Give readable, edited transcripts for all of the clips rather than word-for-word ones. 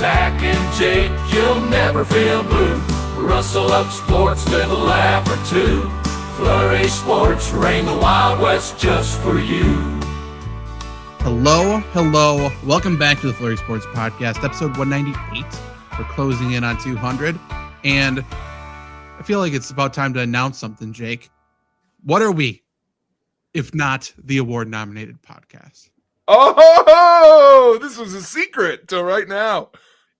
Zach and Jake, you'll never feel blue. Rustle up sports with a laugh or two. Flurry Sports, reign the Wild West just for you. Hello. Welcome back to the Flurry Sports Podcast, episode 198. We're closing in on 200, and I feel like it's about time to announce something, Jake. What are we, if not the award-nominated podcast? Oh, this was a secret till right now.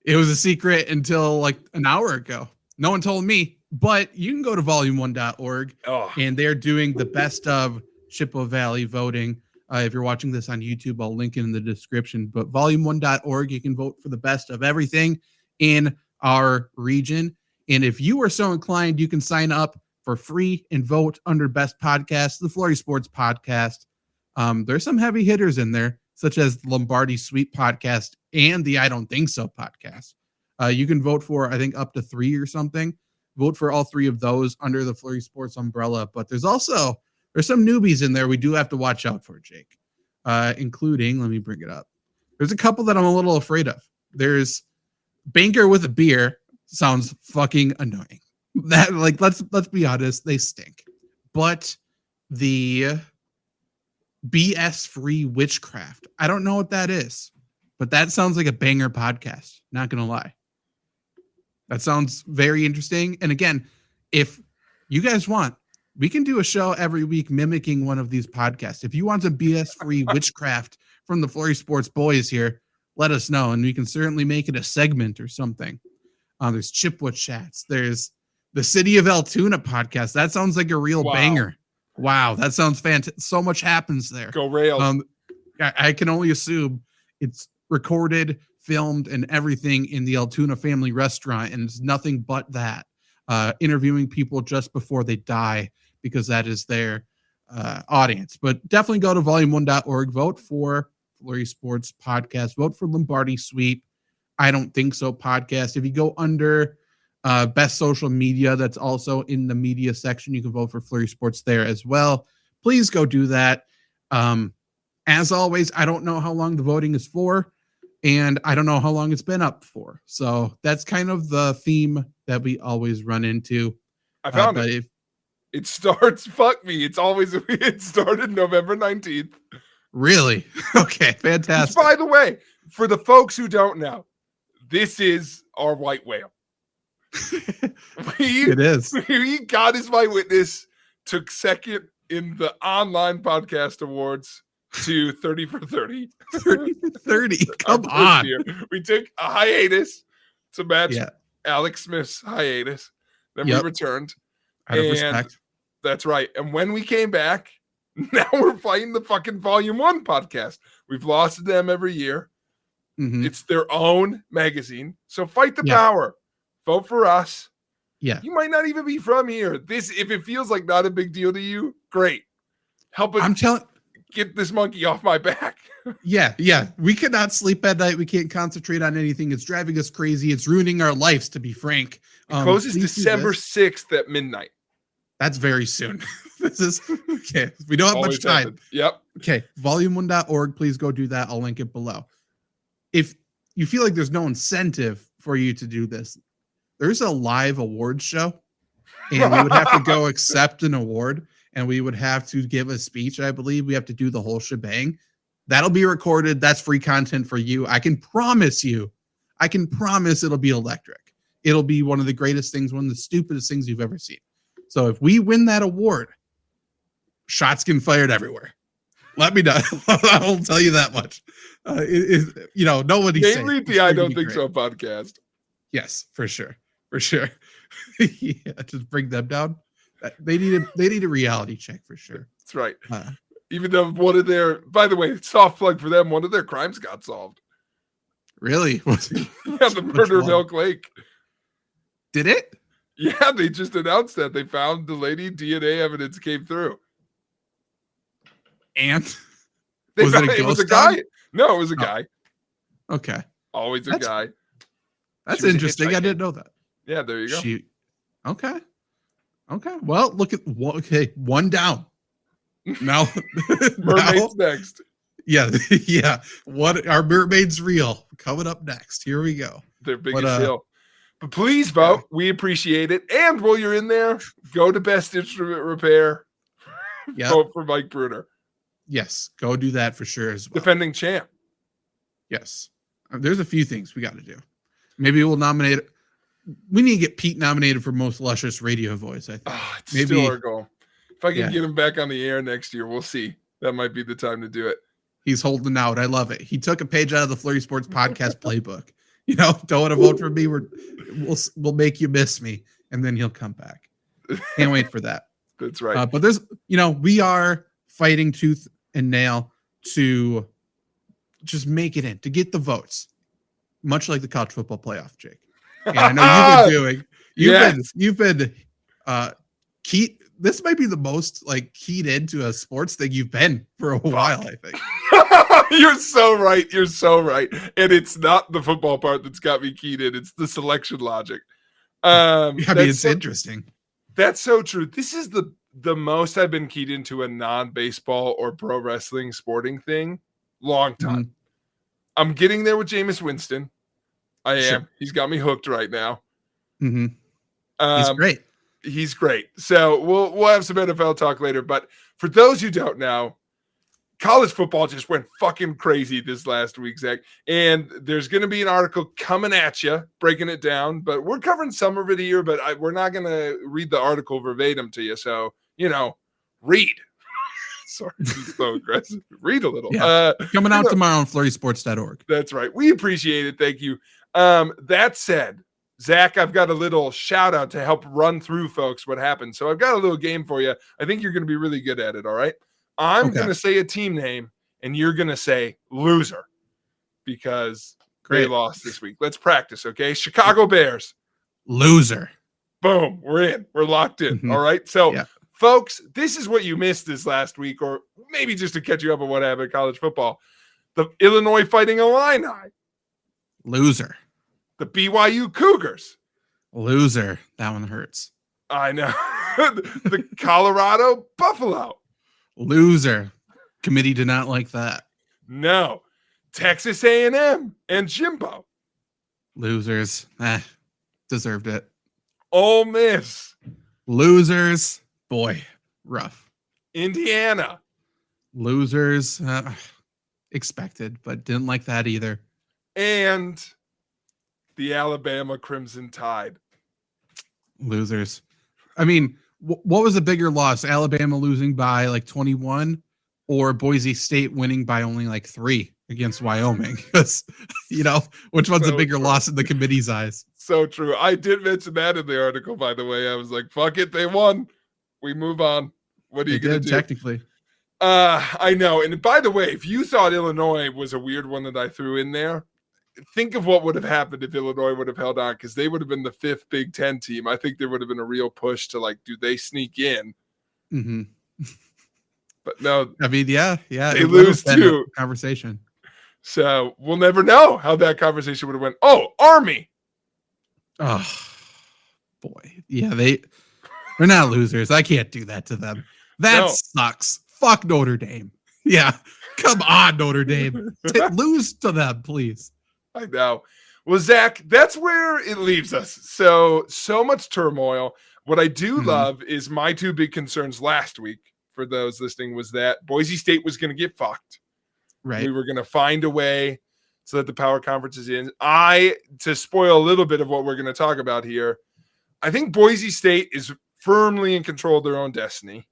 It was a secret until like an hour ago. No one told me, but you can go to volume1.org, and they're doing the best of Chippewa Valley voting. If you're watching this on YouTube, I'll link it in the description. But volume1.org, you can vote for the best of everything in our region. And if you are so inclined, you can sign up for free and vote under Best Podcast, the Flurry Sports Podcast. There's some heavy hitters in there, such as the Lombardi Sweet Podcast and the I Don't Think So Podcast. You can vote for, I think, up to 3 or something. Vote for all 3 of those under the Flurry Sports umbrella. But there's some newbies in there we do have to watch out for, Jake, including, let me bring it up. There's a couple that I'm a little afraid of. There's Banker with a Beer. Sounds fucking annoying. That, like, let's be honest, they stink. But the BS free witchcraft, I don't know what that is, but that sounds like a banger podcast. Not gonna lie. That sounds very interesting. And again, if you guys want, we can do a show every week mimicking one of these podcasts. If you want some BS free witchcraft from the Flurry Sports boys here, let us know, and we can certainly make it a segment or something. There's Chippewa Chats. There's the City of Altoona podcast. That sounds like a real banger. Wow, that sounds fantastic. So much happens there. Go Rails. I can only assume it's recorded, filmed, and everything in the Altoona family restaurant, and it's nothing but that. Interviewing people just before they die, because that is their audience. But definitely go to volume1.org, vote for Flurry Sports Podcast, vote for Lombardi Sweet, I Don't Think So Podcast. If you go under best social media, that's also in the media section, you can vote for Flurry Sports there as well. Please go do that. As always, I don't know how long the voting is for, and I don't know how long it's been up for. So that's kind of the theme that we always run into. I found it. It starts, it started November 19th. Really? Okay, fantastic. Which, by the way, for the folks who don't know, this is our white whale. It is. He got his white witness, took second in the online podcast awards to 30 for 30. 30 for 30. Come on. Year. We took a hiatus to match Alex Smith's hiatus. Then we returned. Out of respect. That's right. And when we came back, now we're fighting the fucking Volume 1 podcast. We've lost to them every year. Mm-hmm. It's their own magazine. So fight the power. Vote for us. Yeah. You might not even be from here. If it feels like not a big deal to you, great. Help us get this monkey off my back. Yeah. We cannot sleep at night. We can't concentrate on anything. It's driving us crazy. It's ruining our lives, to be frank. It closes December 6th at midnight. That's very soon. This is okay. We don't have much time. Happened. Yep. Okay. Volume1.org. Please go do that. I'll link it below. If you feel like there's no incentive for you to do this, there's a live awards show, and we would have to go accept an award, and we would have to give a speech. I believe we have to do the whole shebang. That'll be recorded. That's free content for you. I can promise it'll be electric. It'll be one of the greatest things, one of the stupidest things you've ever seen. So if we win that award, shots get fired everywhere. Let me know. I will tell you that much. Nobody's mainly the I Don't Think So podcast. Yes, for sure. Yeah, just bring them down. They need a reality check for sure. That's right. Even though by the way, soft plug for them, one of their crimes got solved. Really? The murder of Elk Lake. Did it? Yeah, they just announced that they found the lady. DNA evidence came through. And it was a guy? No, it was a guy. Okay. Always a guy. That's interesting. I didn't know that. Yeah, there you go. Okay. Well, look at one down. Now, Mermaid's next. Yeah. What our mermaid's reel coming up next. Here we go. their biggest deal. But please vote. We appreciate it. And while you're in there, go to Best Instrument Repair. Vote for Mike Bruner. Yes, go do that for sure as well. Defending champ. Yes. There's a few things we got to do. Maybe we'll nominate. We need to get Pete nominated for most luscious radio voice, I think. It's still our goal. If I can get him back on the air next year, we'll see. That might be the time to do it. He's holding out. I love it. He took a page out of the Flurry Sports podcast playbook. Don't want to vote for me. We'll make you miss me, and then he'll come back. Can't wait for that. That's right. But there's, we are fighting tooth and nail to just make it in, to get the votes, much like the college football playoff, Jake. And I know you've been keyed. This might be the most keyed into a sports thing you've been for a while, I think. You're so right. You're so right. And it's not the football part that's got me keyed in. It's the selection logic. It's interesting. That's so true. This is the most I've been keyed into a non-baseball or pro wrestling sporting thing. Long time. Mm-hmm. I'm getting there with Jameis Winston. I am. Sure. He's got me hooked right now. Mm-hmm. He's great. He's great. So we'll have some NFL talk later. But for those who don't know, college football just went fucking crazy this last week, Zach. And there's going to be an article coming at you, breaking it down. But we're covering some of it here, but we're not going to read the article verbatim to you. So, read. Sorry, he's so aggressive. Read a little. Yeah. Coming out tomorrow on flurrysports.org. That's right. We appreciate it. Thank you. That said, Zach, I've got a little shout out to help run through folks what happened. So I've got a little game for you. I think you're going to be really good at it. All right. I'm going to say a team name and you're going to say loser because they lost this week. Let's practice. Okay. Chicago Bears. Loser. Boom. We're in. We're locked in. Mm-hmm. All right. So folks, this is what you missed this last week, or maybe just to catch you up on what happened in college football. The Illinois Fighting Illini. Loser. The BYU Cougars. Loser. That one hurts. I know. The Colorado Buffalo. Loser. Committee did not like that. No. Texas A&M and Jimbo. Losers. Deserved it. Ole Miss. Losers. Boy, rough. Indiana. Losers. Expected, but didn't like that either. And the Alabama Crimson Tide. Losers. I mean, what was a bigger loss? Alabama losing by 21 or Boise State winning by only 3 against Wyoming? Because, which one's a bigger loss in the committee's eyes? So true. I did mention that in the article, by the way. I was like, fuck it. They won. We move on. What are you going to do? Technically. I know. And by the way, if you thought Illinois was a weird one that I threw in there, think of what would have happened if Illinois would have held on, because they would have been the 5th Big Ten team. I think there would have been a real push to do they sneak in? Mm-hmm. But no. I mean, yeah. They lose too. Conversation. So we'll never know how that conversation would have went. Oh, Army. Oh, boy. Yeah, they're not losers. I can't do that to them. That sucks. Fuck Notre Dame. Yeah. Come on, Notre Dame. Lose to them, please. I know. Well, Zach, that's where it leaves us. So much turmoil. What I do love is my 2 big concerns last week, for those listening, was that Boise State was going to get fucked. Right. We were going to find a way so that the power conference is in. To spoil a little bit of what we're going to talk about here, I think Boise State is firmly in control of their own destiny.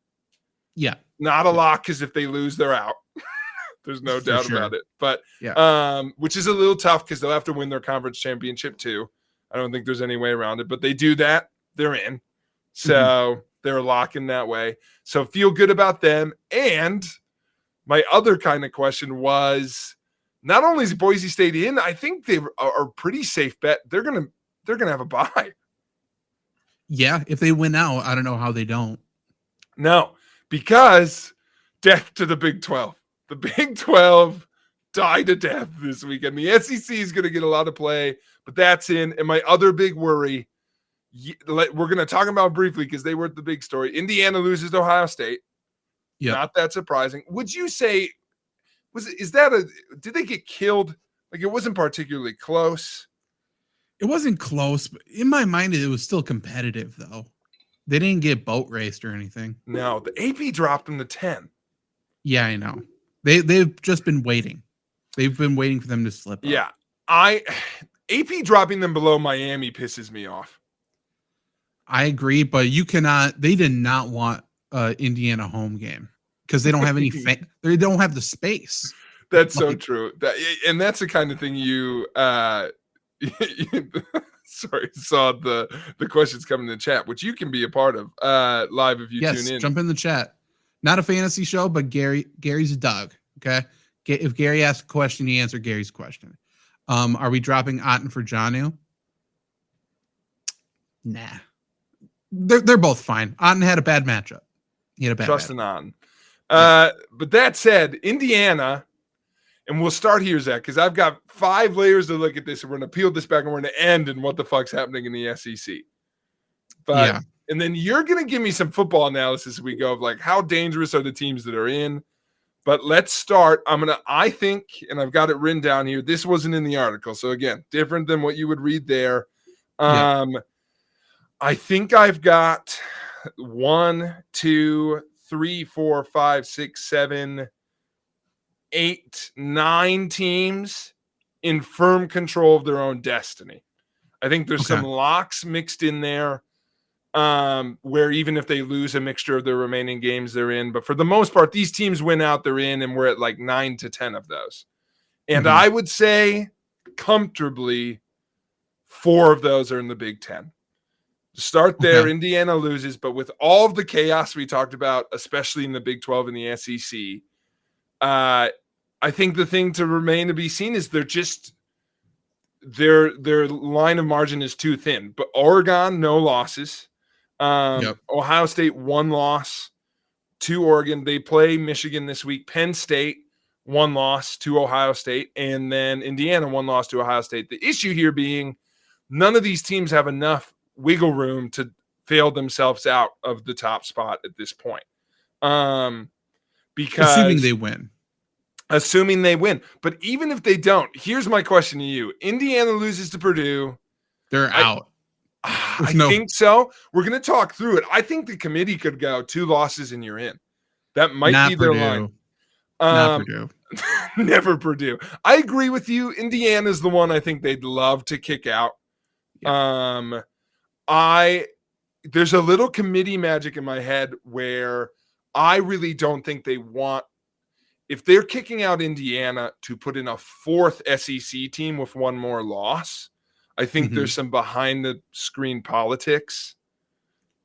Yeah. Not a lock, because if they lose, they're out. There's no doubt about it. But which is a little tough because they'll have to win their conference championship too. I don't think there's any way around it. But they do that, they're in. So they're locking that way. So feel good about them. And my other kind of question was, not only is Boise State in, I think they are a pretty safe bet. They're gonna have a bye. Yeah, if they win out, I don't know how they don't. No, because death to the Big 12. The Big 12 died to death this weekend. The SEC is going to get a lot of play, but that's in. And my other big worry, we're going to talk about briefly because they were the big story. Indiana loses to Ohio State. Yeah, not that surprising. Would you say, did they get killed? It wasn't particularly close. It wasn't close, but in my mind, it was still competitive, though. They didn't get boat raced or anything. No, the AP dropped them to 10. Yeah, I know. They've just been waiting. They've been waiting for them to slip up. Yeah. AP dropping them below Miami pisses me off. I agree, but they did not want Indiana home game because they don't have any they don't have the space. That's so true. And that's the kind of thing you sorry, saw the questions coming in the chat, which you can be a part of live if you tune in. Jump in the chat. Not a fantasy show, but Gary's a dog. Okay. If Gary asks a question, he answer Gary's question. Are we dropping Otten for Janu? Nah. They're both fine. Otten had a bad matchup. He had a bad Trust in Otten. But that said, Indiana, and we'll start here, Zach, because I've got 5 layers to look at this, and we're going to peel this back, and we're going to end in what the fuck's happening in the SEC. But yeah. And then you're going to give me some football analysis as we go of like how dangerous are the teams that are in. But let's start. I think, and I've got it written down here. This wasn't in the article. So again, different than what you would read there. I think I've got 1, 2, 3, 4, 5, 6, 7, 8, 9 teams in firm control of their own destiny. I think there's some locks mixed in there. Where even if they lose a mixture of their remaining games they're in, but for the most part, these teams win out, they're in, and we're at like 9 to 10 of those. And I would say comfortably 4 of those are in the Big Ten. To start there, Indiana loses, but with all of the chaos we talked about, especially in the Big 12 and the SEC, I think the thing to remain to be seen is their line of margin is too thin. But Oregon, no losses. Ohio State, 1 loss to Oregon. They play Michigan this week. Penn State, 1 loss to Ohio State. And then Indiana, 1 loss to Ohio State. The issue here being none of these teams have enough wiggle room to fail themselves out of the top spot at this point. Because assuming they win. But even if they don't, here's my question to you. Indiana loses to Purdue. They're out. I think so. We're going to talk through it. I think the committee could go 2 losses and you're in. That might be their line. Not Purdue. Never Purdue. I agree with you. Indiana's the one I think they'd love to kick out. Yeah. There's a little committee magic in my head where I really don't think they want, if they're kicking out Indiana to put in a 4th SEC team with 1 more loss, I think there's some behind the screen politics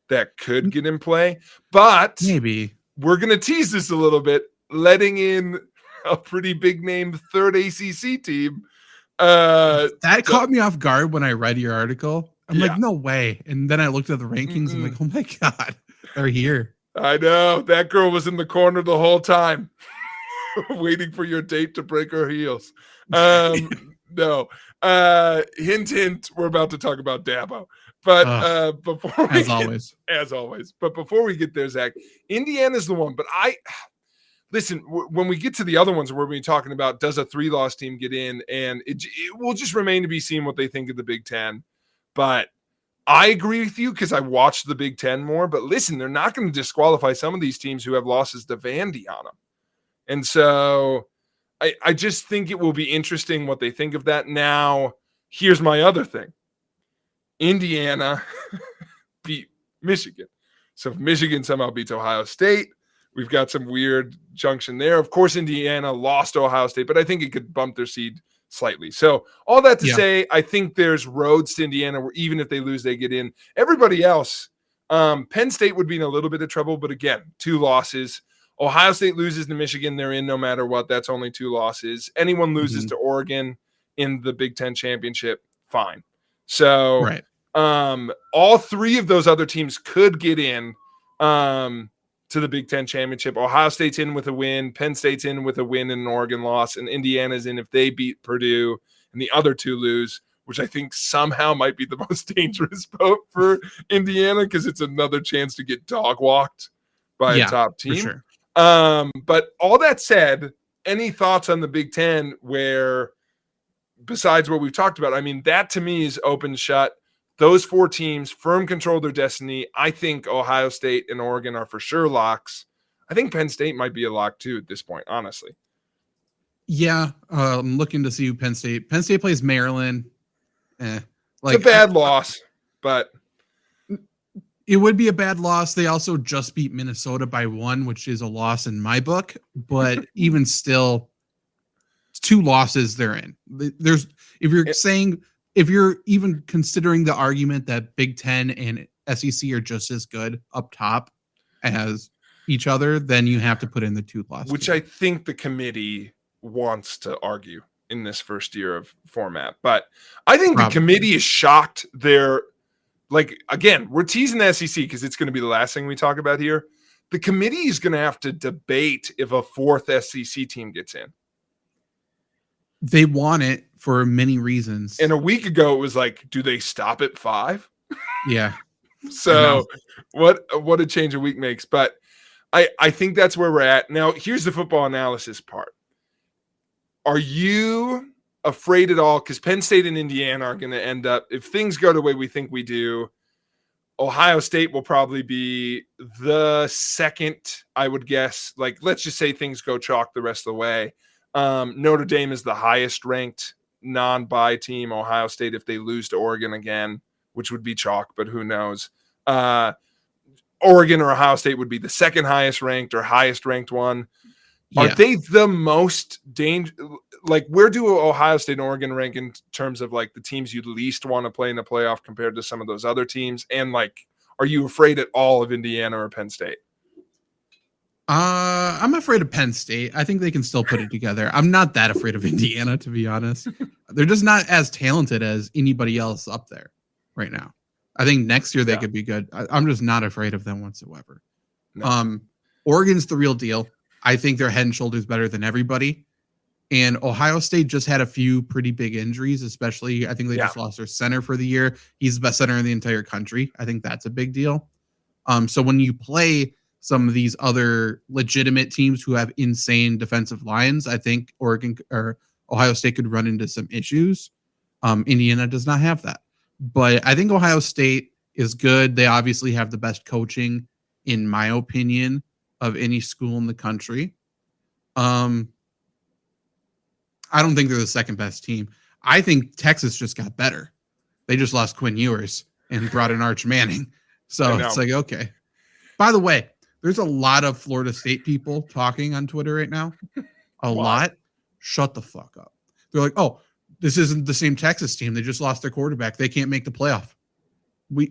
that could get in play, but maybe we're going to tease this a little bit, letting in a pretty big name 3rd ACC team. That caught me off guard when I read your article. I'm like, no way. And then I looked at the rankings. I'm like, oh my God, they're here. I know that girl was in the corner the whole time waiting for your date to break her heels. No. Hint, hint, we're about to talk about Dabo. But before we as always. But before we get there, Zach, Indiana's the one. But listen, when we get to the other ones, we're going to be talking about does a 3-loss team get in, and it will just remain to be seen what they think of the Big Ten. But I agree with you because I watched the Big Ten more. But listen, they're not going to disqualify some of these teams who have losses to Vandy on them. And so I just think it will be interesting what they think of that. Now, here's my other thing. Indiana beat Michigan. So if Michigan somehow beats Ohio State, we've got some weird junction there. Of course, Indiana lost to Ohio State, but I think it could bump their seed slightly. So all that to say, I think there's roads to Indiana where even if they lose, they get in. Everybody else, Penn State would be in a little bit of trouble, but again, 2 losses. Ohio State loses to Michigan, they're in no matter what. That's only 2 losses. Anyone loses to Oregon in the Big Ten championship, fine. So all 3 of those other teams could get in to the Big Ten championship. Ohio State's in with a win. Penn State's in with a win and an Oregon loss. And Indiana's in if they beat Purdue and the other 2 lose, which I think somehow might be the most dangerous boat for Indiana because it's another chance to get dog walked by a top team. For sure. But all that said, any thoughts on the Big Ten where besides what we've talked about, I mean, that to me is open shut. Those 4 teams, firm control their destiny. I think Ohio State and Oregon are for sure locks. I think Penn State might be a lock too at this point, honestly. Yeah, I'm looking to see who Penn State plays Maryland. It's a bad loss, but it would be a bad loss. They also just beat Minnesota by 1, which is a loss in my book. But even still, 2 losses they're in. If you're even considering the argument that Big Ten and SEC are just as good up top as each other, then you have to put in the 2 losses. Which I think the committee wants to argue in this first year of format. But I think the committee is shocked. They're like, again, we're teasing the SEC because it's going to be the last thing we talk about here. The committee is going to have to debate if a 4th SEC team gets in. They want it for many reasons. And a week ago, it was like, do they stop at 5? Yeah. So what a change a week makes. But I think that's where we're at. Now, here's the football analysis part. Are you afraid at all? Because Penn State and Indiana are going to end up, if things go the way we think we do, Ohio State will probably be the second, I would guess. Like, let's just say things go chalk the rest of the way. Notre Dame is the highest ranked non-bye team. Ohio State, if they lose to Oregon again, which would be chalk, but who knows? Oregon or Ohio State would be the second highest ranked or highest ranked one. Yeah. Are they the most dangerous? Like, where do Ohio State and Oregon rank in terms of like the teams you'd least want to play in the playoff compared to some of those other teams? And like, are you afraid at all of Indiana or Penn State? I'm afraid of Penn State. I think they can still put it together. I'm not that afraid of Indiana, to be honest. They're just not as talented as anybody else up there right now. I think next year they could be good. I'm just not afraid of them whatsoever. No. Oregon's the real deal. I think they're head and shoulders better than everybody. And Ohio State just had a few pretty big injuries, especially I think they just lost their center for the year. He's the best center in the entire country. I think that's a big deal. So when you play some of these other legitimate teams who have insane defensive lines, I think Oregon or Ohio State could run into some issues. Indiana does not have that. But I think Ohio State is good. They obviously have the best coaching, in my opinion, of any school in the country. I don't think they're the second best team. I think Texas just got better. They just lost Quinn Ewers and brought in Arch Manning. So it's like, okay. By the way, there's a lot of Florida State people talking on Twitter right now. A lot. Shut the fuck up. They're like, oh, this isn't the same Texas team. They just lost their quarterback. They can't make the playoff. Do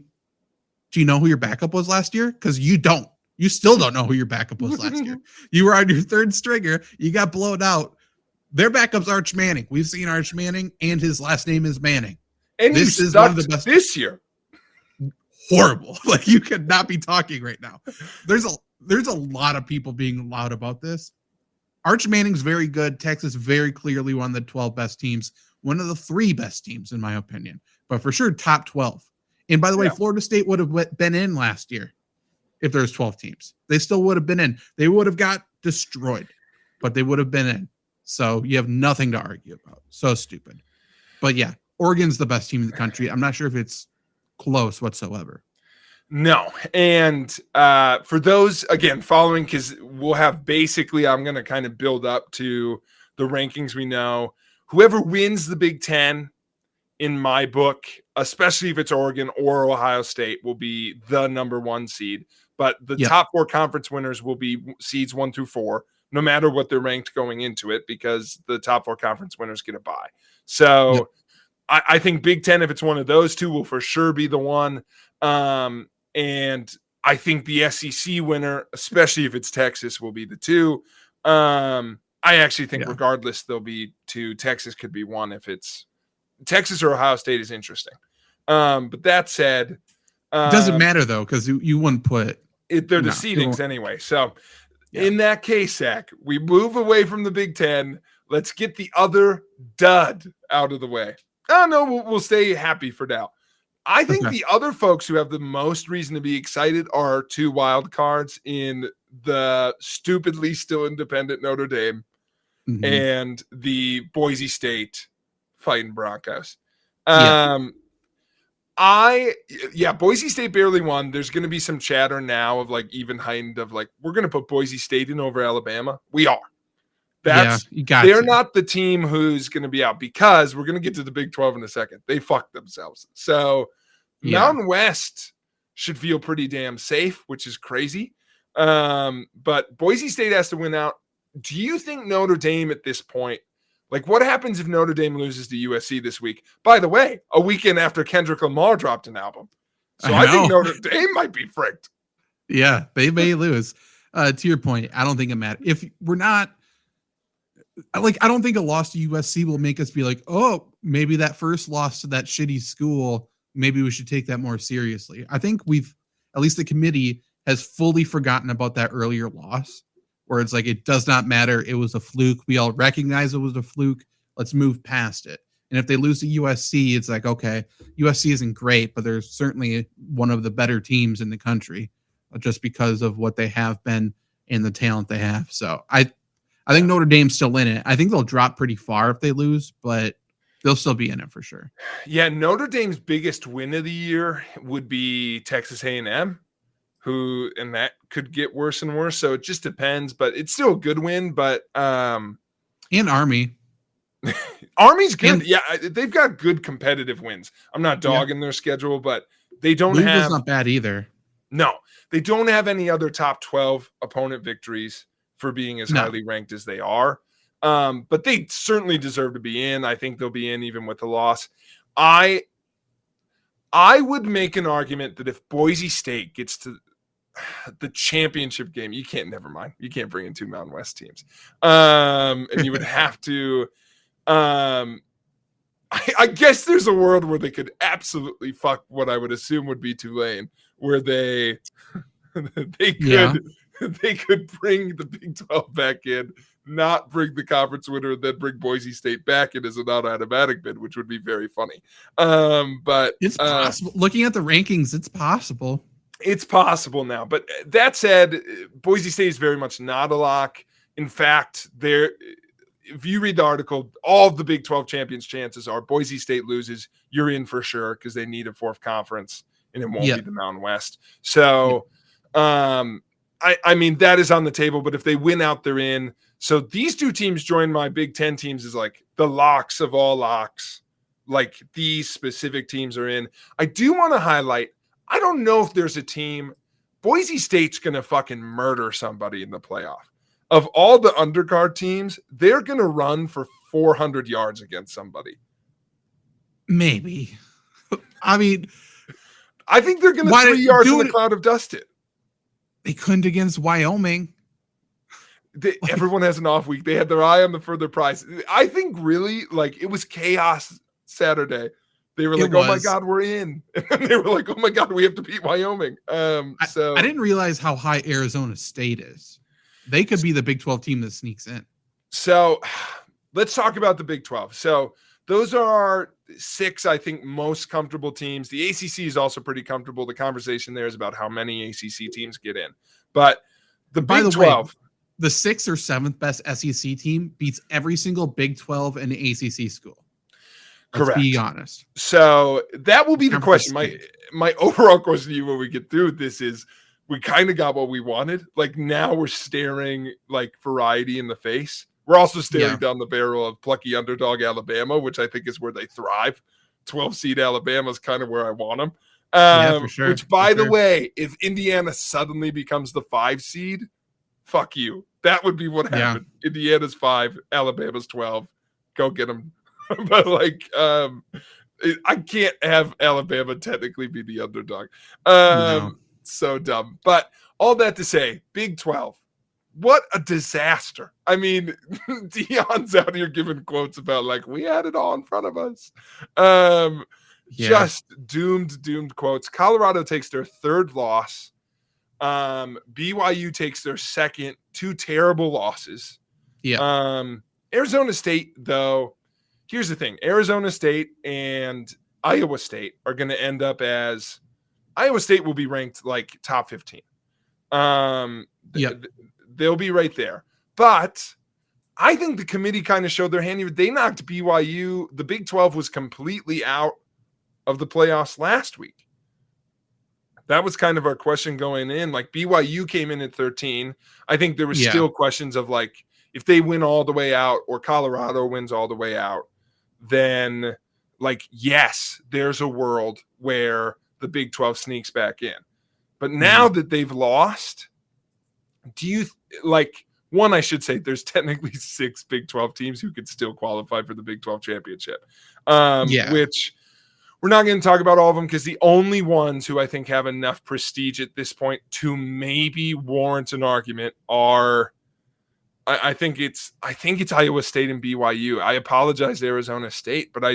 you know who your backup was last year? Because you don't. You still don't know who your backup was last year. You were on your third stringer. You got blown out. Their backup's Arch Manning. We've seen Arch Manning, and his last name is Manning. And this is one of the best this year. Horrible. Like, you could not be talking right now. There's a lot of people being loud about this. Arch Manning's very good. Texas very clearly one of the 12 best teams. One of the 3 best teams, in my opinion. But for sure, top 12. And by the way, Florida State would have been in last year if there's 12 teams. They still would have been in. They would have got destroyed, but they would have been in. So you have nothing to argue about. So stupid. But yeah, Oregon's the best team in the country. I'm not sure if it's close whatsoever. No. And for those, again, following, because we'll have basically, I'm going to kind of build up to the rankings we know. Whoever wins the Big Ten, in my book, especially if it's Oregon or Ohio State, will be the number 1 seed. But the top 4 conference winners will be seeds 1 through 4, no matter what they're ranked going into it, because the top 4 conference winners get a bye. So I think Big Ten, if it's one of those 2, will for sure be the one. And I think the SEC winner, especially if it's Texas, will be the 2. I actually think regardless, there'll be 2. Texas could be 1 if it's Texas or Ohio State is interesting. But that said, it doesn't matter though, because you wouldn't put it. They're the seedings anyway. So in that case, Zach, we move away from the Big Ten. Let's get the other dud out of the way. Oh no, we'll stay happy for now. I think the other folks who have the most reason to be excited are 2 wild cards in the stupidly still independent Notre Dame and the Boise State fighting Broncos. Yeah. Boise State barely won. There's going to be some chatter now of like even heightened of like, we're going to put Boise State in over Alabama. We are. They're not the team who's going to be out, because we're going to get to the Big 12 in a second. They fucked themselves. So Mountain West should feel pretty damn safe, which is crazy. But Boise State has to win out. Do you think Notre Dame at this point, like what happens if Notre Dame loses to USC this week? By the way, a weekend after Kendrick Lamar dropped an album. So I think Notre Dame might be fricked. Yeah, they may lose. To your point, I don't think it matters. If we're not, like, I don't think a loss to USC will make us be like, oh, maybe that first loss to that shitty school, maybe we should take that more seriously. I think at least the committee has fully forgotten about that earlier loss, where it's like, it does not matter. It was a fluke. We all recognize it was a fluke. Let's move past it. And if they lose to USC, it's like, okay, USC isn't great, but they're certainly one of the better teams in the country just because of what they have been and the talent they have. So I think Notre Dame's still in it. I think they'll drop pretty far if they lose, but they'll still be in it for sure. Yeah, Notre Dame's biggest win of the year would be Texas A&M, and that could get worse and worse. So it just depends, but it's still a good win. But and Army. Army's good. They've got good competitive wins. I'm not dogging their schedule, but they don't Louisville's not bad either. No, they don't have any other top 12 opponent victories for being as highly ranked as they are. But they certainly deserve to be in. I think they'll be in even with the loss. I would make an argument that if Boise State gets to the championship game, you can't bring in two Mountain West teams. And you would have to, I guess there's a world where they could absolutely fuck what I would assume would be Tulane, where they could bring the Big 12 back in, not bring the conference winner, and then bring Boise State back in as an automatic bid, which would be very funny. But it's possible. Looking at the rankings, it's possible. It's possible now. But that said, Boise State is very much not a lock. In fact, if you read the article, all of the Big 12 champions chances are Boise State loses, you're in for sure, because they need a fourth conference, and it won't be the Mountain West. So, I mean, that is on the table, but if they win out, they're in. So these two teams join my Big 10 teams as like the locks of all locks. Like these specific teams are in. I do want to highlight, I don't know if there's a team, Boise State's going to fucking murder somebody in the playoff. Of all the undercard teams, they're going to run for 400 yards against somebody. Maybe. I mean, I think they're going to 3 yards in the cloud of dust it. They couldn't against Wyoming. Everyone has an off week. They had their eye on the further prize. I think really, like, it was chaos Saturday. They were like, oh my God, we're in. And they were like, oh my God, we have to beat Wyoming. I didn't realize how high Arizona State is. They could be the Big 12 team that sneaks in. So let's talk about the Big 12. So those are our 6, I think, most comfortable teams. The ACC is also pretty comfortable. The conversation there is about how many ACC teams get in. But the Big 12. The 6th or 7th best SEC team beats every single Big 12 and ACC school. Correct. Let's be honest. So that will be the question. My overall question to you when we get through this is, we kind of got what we wanted. Like now we're staring like variety in the face. We're also staring down the barrel of plucky underdog Alabama, which I think is where they thrive. 12 seed Alabama is kind of where I want them. For sure. Which, by the way, if Indiana suddenly becomes the 5 seed, fuck you. That would be what happened. Yeah. Indiana's 5, Alabama's 12. Go get them. But like, I can't have Alabama technically be the underdog. No. So dumb. But all that to say, Big 12, what a disaster. I mean, Deion's out here giving quotes about like, we had it all in front of us. Just doomed quotes. Colorado takes their 3rd loss. BYU takes their 2nd, 2 terrible losses. Arizona State, though, here's the thing. Arizona State and Iowa State are going to end up as Iowa State will be ranked like top 15. They'll be right there. But I think the committee kind of showed their hand. They knocked BYU. The Big 12 was completely out of the playoffs last week. That was kind of our question going in. Like BYU came in at 13. I think there was still questions of like, if they win all the way out or Colorado wins all the way out, then like, yes, there's a world where the Big 12 sneaks back in. But now that they've lost, do you like one, I should say there's technically 6 Big 12 teams who could still qualify for the Big 12 championship, which we're not going to talk about all of them because the only ones who I think have enough prestige at this point to maybe warrant an argument are I think it's Iowa State and BYU. I apologize to Arizona State, but I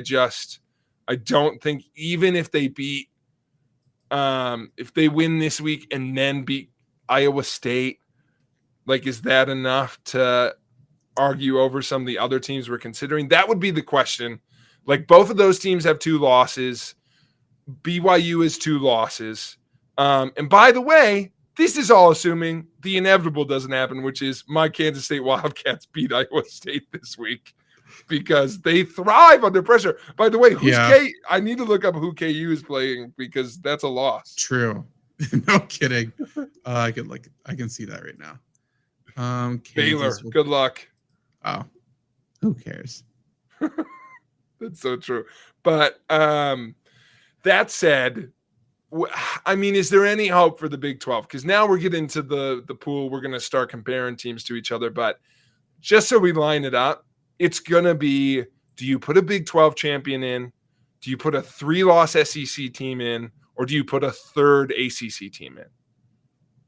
don't think even if they beat if they win this week and then beat Iowa State, like, is that enough to argue over some of the other teams we're considering? That would be the question. Like, both of those teams have 2 losses. BYU is 2 losses. And by the way, this is all assuming the inevitable doesn't happen, which is my Kansas State Wildcats beat Iowa State this week because they thrive under pressure. By the way, I need to look up who KU is playing because that's a loss. True. No kidding. I can see that right now. Baylor, good luck. Oh, who cares? That's so true. But that said, I mean, is there any hope for the Big 12? Because now we're getting into the pool. We're going to start comparing teams to each other. But just so we line it up, it's going to be, do you put a Big 12 champion in? Do you put a 3-loss SEC team in? Or do you put a 3rd ACC team in?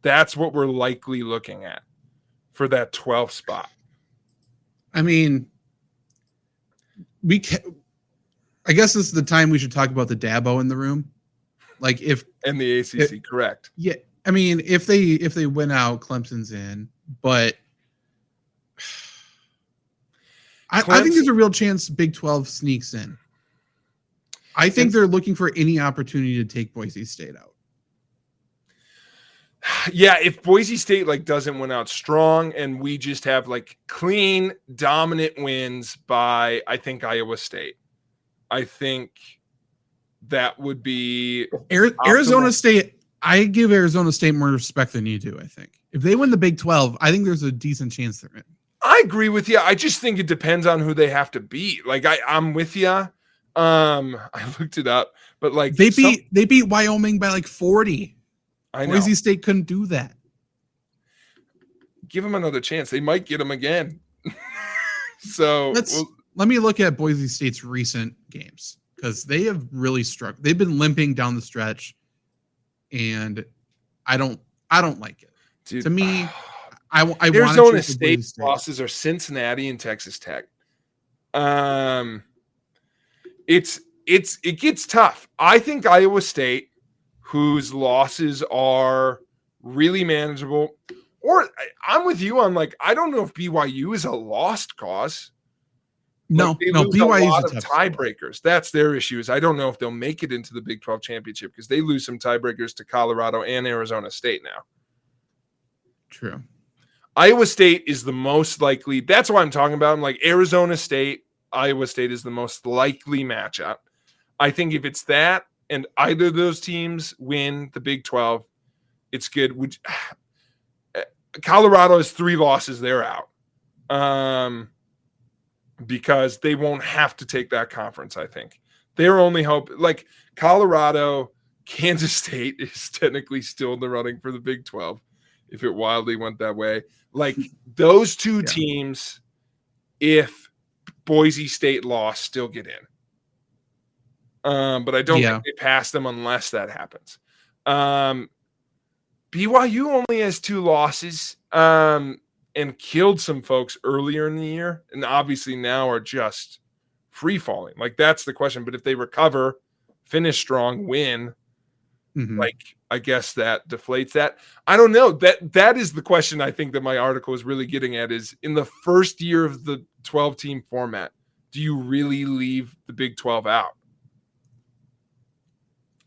That's what we're likely looking at for that 12th spot. I mean, I guess this is the time we should talk about the Dabo in the room. Like and the ACC, correct. Yeah. I mean, if they win out, Clemson's in, but I think there's a real chance Big 12 sneaks in. I think they're looking for any opportunity to take Boise State out. Yeah, if Boise State like doesn't win out strong and we just have like clean, dominant wins by, I think, Iowa State, I think that would be Arizona State. I give Arizona State more respect than you do. I think if they win the Big 12, I think there's a decent chance they're in. I agree with you. I just think it depends on who they have to beat. Like I'm with you. I looked it up, but like they beat Wyoming by like 40. I know. Boise State couldn't do that. Give them another chance. They might get them again. So let me look at Boise State's recent games because they have really struggled. They've been limping down the stretch, and I don't like it. Dude, to me, I Arizona State losses are Cincinnati and Texas Tech. It gets tough. I think Iowa State, whose losses are really manageable, or I'm with you on like, I don't know if BYU is a lost cause. No, BYU is a lot of tiebreakers. That's their issue. Is I don't know if they'll make it into the Big 12 championship because they lose some tiebreakers to Colorado and Arizona State now. True. Iowa State is the most likely. That's what I'm talking about. I'm like Arizona State, Iowa State is the most likely matchup. I think if it's that and either of those teams win the Big 12, it's good. Colorado has 3 losses. They're out. Because they won't have to take that conference, I think. Their only hope, like Colorado, Kansas State is technically still in the running for the Big 12 if it wildly went that way. Like those 2 teams, if Boise State lost, still get in. But I don't think they pass them unless that happens. BYU only has 2 losses. And killed some folks earlier in the year, and obviously now are just free falling. Like that's the question. But if they recover, finish strong, win, like I guess that deflates that. I don't know. That is the question I think that my article is really getting at is in the first year of the 12-team format, do you really leave the Big 12 out?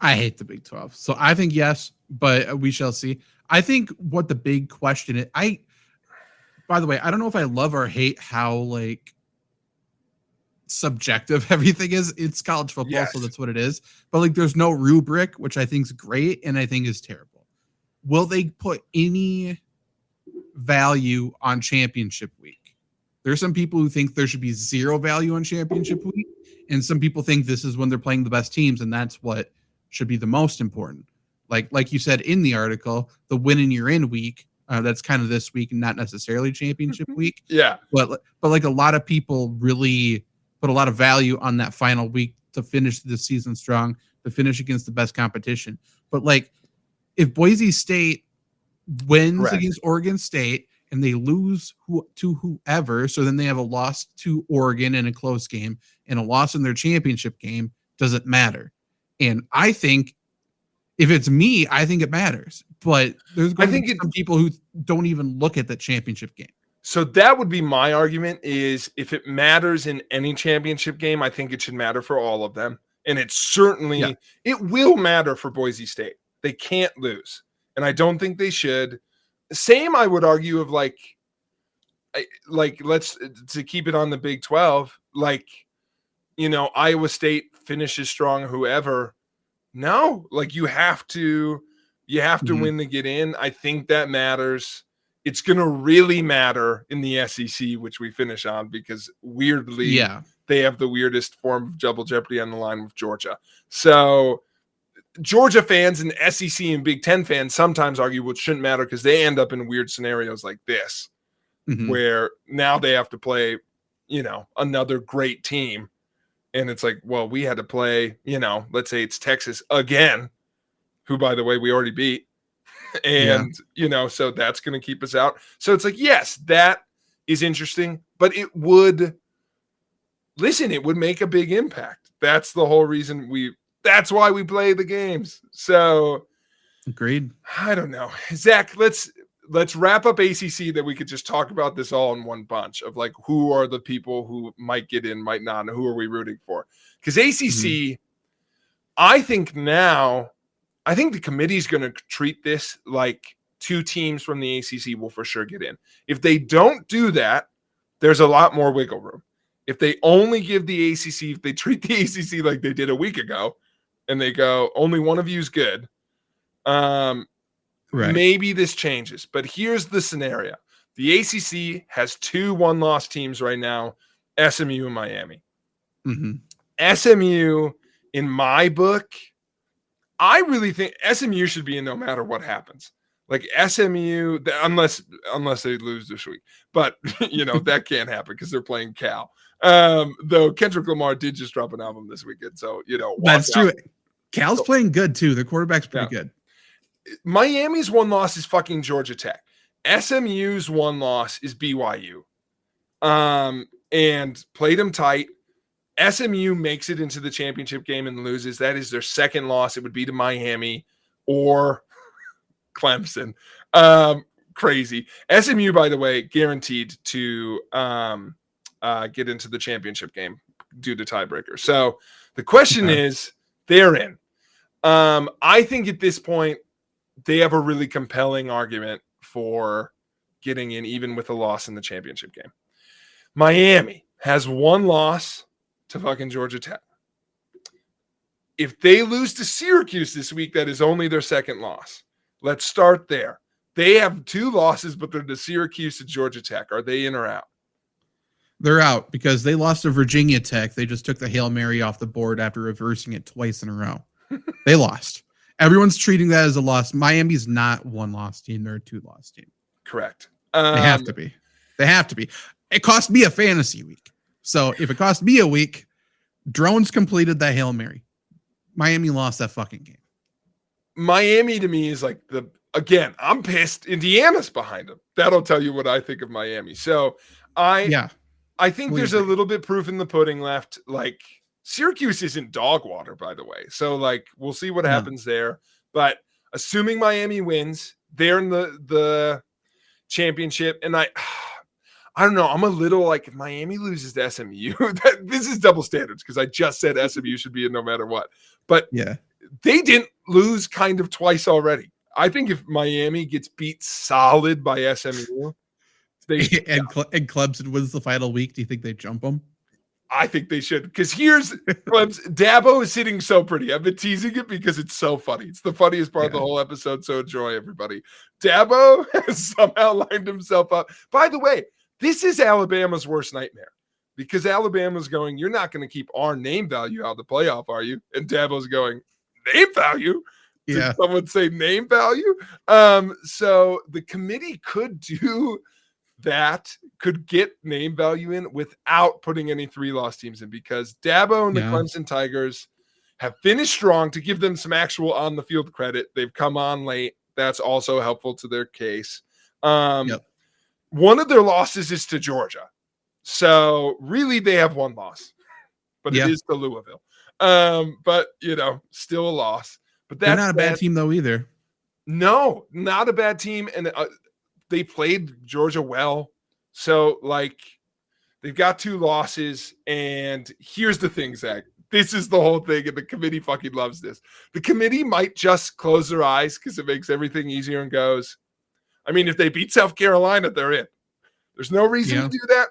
I hate the Big 12. So I think yes, but we shall see. I think what the big question is, by the way, I don't know if I love or hate how like subjective everything is. It's college football, so that's what it is. But like, there's no rubric, which I think is great, and I think is terrible. Will they put any value on championship week? There's some people who think there should be zero value on championship week, and some people think this is when they're playing the best teams, and that's what should be the most important. Like you said in the article, the win and you're in week. That's kind of this week and not necessarily championship week. Yeah. But like a lot of people really put a lot of value on that final week to finish the season strong, to finish against the best competition. But like if Boise State wins against Oregon State and they lose to whoever, so then they have a loss to Oregon in a close game and a loss in their championship game, does it matter? And I think if it's me, I think it matters. But there's going to be some people who don't even look at the championship game. So that would be my argument, is if it matters in any championship game, I think it should matter for all of them. And it certainly, it will matter for Boise State. They can't lose. And I don't think they should. Same, I would argue, of like let's, to keep it on the Big 12, like, you know, Iowa State finishes strong, whoever. No, like you have to win to get in. I think that matters. It's going to really matter in the SEC, which we finish on, because weirdly, they have the weirdest form of double jeopardy on the line with Georgia. So Georgia fans and SEC and Big Ten fans sometimes argue what shouldn't matter because they end up in weird scenarios like this, where now they have to play, you know, another great team. And it's like, well, we had to play, you know, let's say it's Texas again, who, by the way, we already beat. And, you know, so that's going to keep us out. So it's like, yes, that is interesting, but it would make a big impact. That's the whole reason that's why we play the games. So agreed. I don't know. Zach, let's wrap up ACC, that we could just talk about this all in one bunch of like, who are the people who might get in, might not, and who are we rooting for? Because ACC, I think the committee is going to treat this like 2 teams from the ACC will for sure get in. If they don't do that, there's a lot more wiggle room. If they only give the ACC, if they treat the ACC like they did a week ago, and they go, only one of you is good, maybe this changes. But here's the scenario. The ACC has 2 one-loss teams right now, SMU and Miami. SMU, in my book, I really think SMU should be in no matter what happens. Like SMU, unless they lose this week. But, you know, that can't happen because they're playing Cal. Though Kendrick Lamar did just drop an album this weekend. So, you know. That's true. Cal's playing good, too. The quarterback's pretty good. Miami's one loss is fucking Georgia Tech. SMU's one loss is BYU. And played them tight. SMU makes it into the championship game and loses. That is their second loss. It would be to Miami or Clemson. Crazy. SMU, by the way, guaranteed to get into the championship game due to tiebreaker. So the question is, they're in. I think at this point, they have a really compelling argument for getting in, even with a loss in the championship game. Miami has 1 loss to fucking Georgia Tech. If they lose to Syracuse this week, that is only their second loss. Let's start there. They have 2 losses, but they're to Syracuse and Georgia Tech. Are they in or out? They're out because they lost to Virginia Tech. They just took the Hail Mary off the board after reversing it twice in a row. They lost. Everyone's treating that as a loss. Miami's not 1-loss team. They're a 2-loss team. Correct. They have to be. They have to be. It cost me a fantasy week. So if it cost me a week, Drones completed that Hail Mary. Miami lost that fucking game. Miami to me is like again, I'm pissed. Indiana's behind them. That'll tell you what I think of Miami. So I think there's a little bit proof in the pudding left. Like Syracuse isn't dog water, by the way. So like we'll see what happens there. But assuming Miami wins, they're in the championship. And I don't know. I'm a little like, if Miami loses to SMU, this is double standards because I just said SMU should be in no matter what. But they didn't lose kind of twice already. I think if Miami gets beat solid by SMU, and Clemson wins the final week. Do you think they jump them? I think they should, because here's Clemson. Dabo is sitting so pretty. I've been teasing it because it's so funny. It's the funniest part of the whole episode. So enjoy, everybody. Dabo has somehow lined himself up. By the way, this is Alabama's worst nightmare, because Alabama's going, you're not going to keep our name value out of the playoff, are you? And Dabo's going, name value? Yeah. Did someone say name value? So the committee could do that, could get name value in without putting any 3-loss teams in, because Dabo and the Clemson Tigers have finished strong. To give them some actual on the field credit, they've come on late. That's also helpful to their case. One of their losses is to Georgia. So really they have one loss, but it is to Louisville. But still a loss. But that's not a bad team though either. No, not a bad team. And they played Georgia well. So, they've got 2 losses. And here's the thing, Zach. This is the whole thing, and the committee fucking loves this. The committee might just close their eyes because it makes everything easier and goes, I mean, if they beat South Carolina, they're in. There's no reason to do that.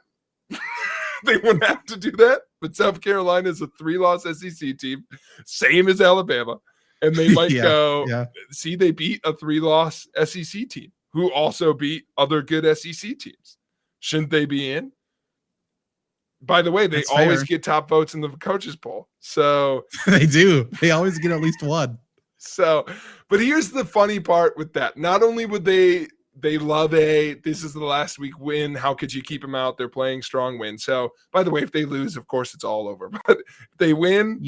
They wouldn't have to do that. But South Carolina is a 3-loss SEC team, same as Alabama. And they might go, see, they beat a 3-loss SEC team who also beat other good SEC teams. Shouldn't they be in? By the way, they always get top votes in the coaches poll. So they do. They always get at least one. So, but here's the funny part with that. Not only would they love this is the last week win. How could you keep them out? They're playing strong win. So, by the way, if they lose, of course, it's all over. But if they win,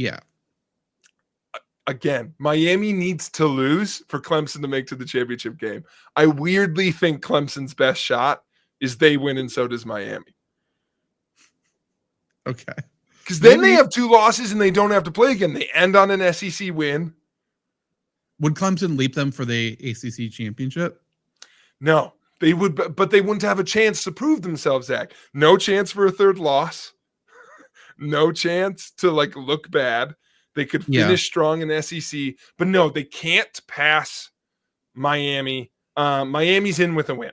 again, Miami needs to lose for Clemson to make to the championship game. I weirdly think Clemson's best shot is they win, and so does Miami. Okay. Because then they have 2 losses and they don't have to play again. They end on an SEC win. Would Clemson leap them for the ACC championship? No, they would, but they wouldn't have a chance to prove themselves, Zach. No chance for a 3rd loss. No chance to look bad. They could finish strong in SEC, but no, they can't pass Miami. Miami's in with a win.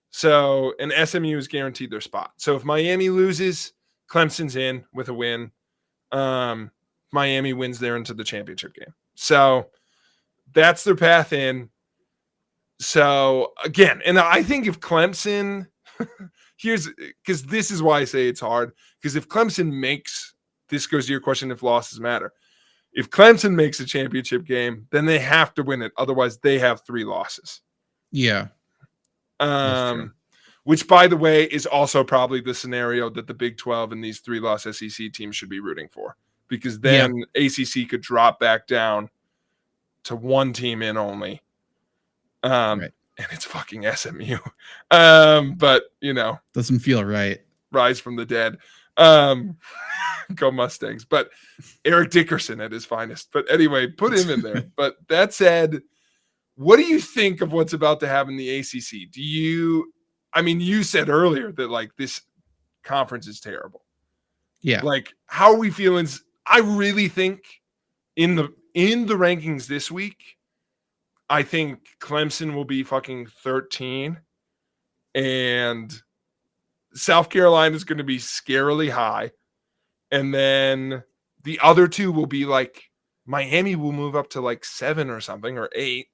So, and SMU is guaranteed their spot. So if Miami loses, Clemson's in with a win. Miami wins there into the championship game. So that's their path in. So again, and I think if Clemson, because this is why I say it's hard, because if Clemson makes, this goes to your question if losses matter. If Clemson makes a championship game, then they have to win it. Otherwise, they have 3 losses. Yeah. Which, by the way, is also probably the scenario that the Big 12 and these 3-loss SEC teams should be rooting for, because then ACC could drop back down to 1 team in only. And it's fucking SMU. But, doesn't feel right. Rise from the dead. Go Mustangs. But Eric Dickerson at his finest. But anyway, put him in there. But that said, what do you think of what's about to happen in the ACC? You said earlier that this conference is terrible. Yeah. How are we feeling? I really think in the rankings this week, I think Clemson will be fucking 13 and South Carolina is going to be scarily high. And then the other 2 will be Miami will move up to 7 or something, or 8.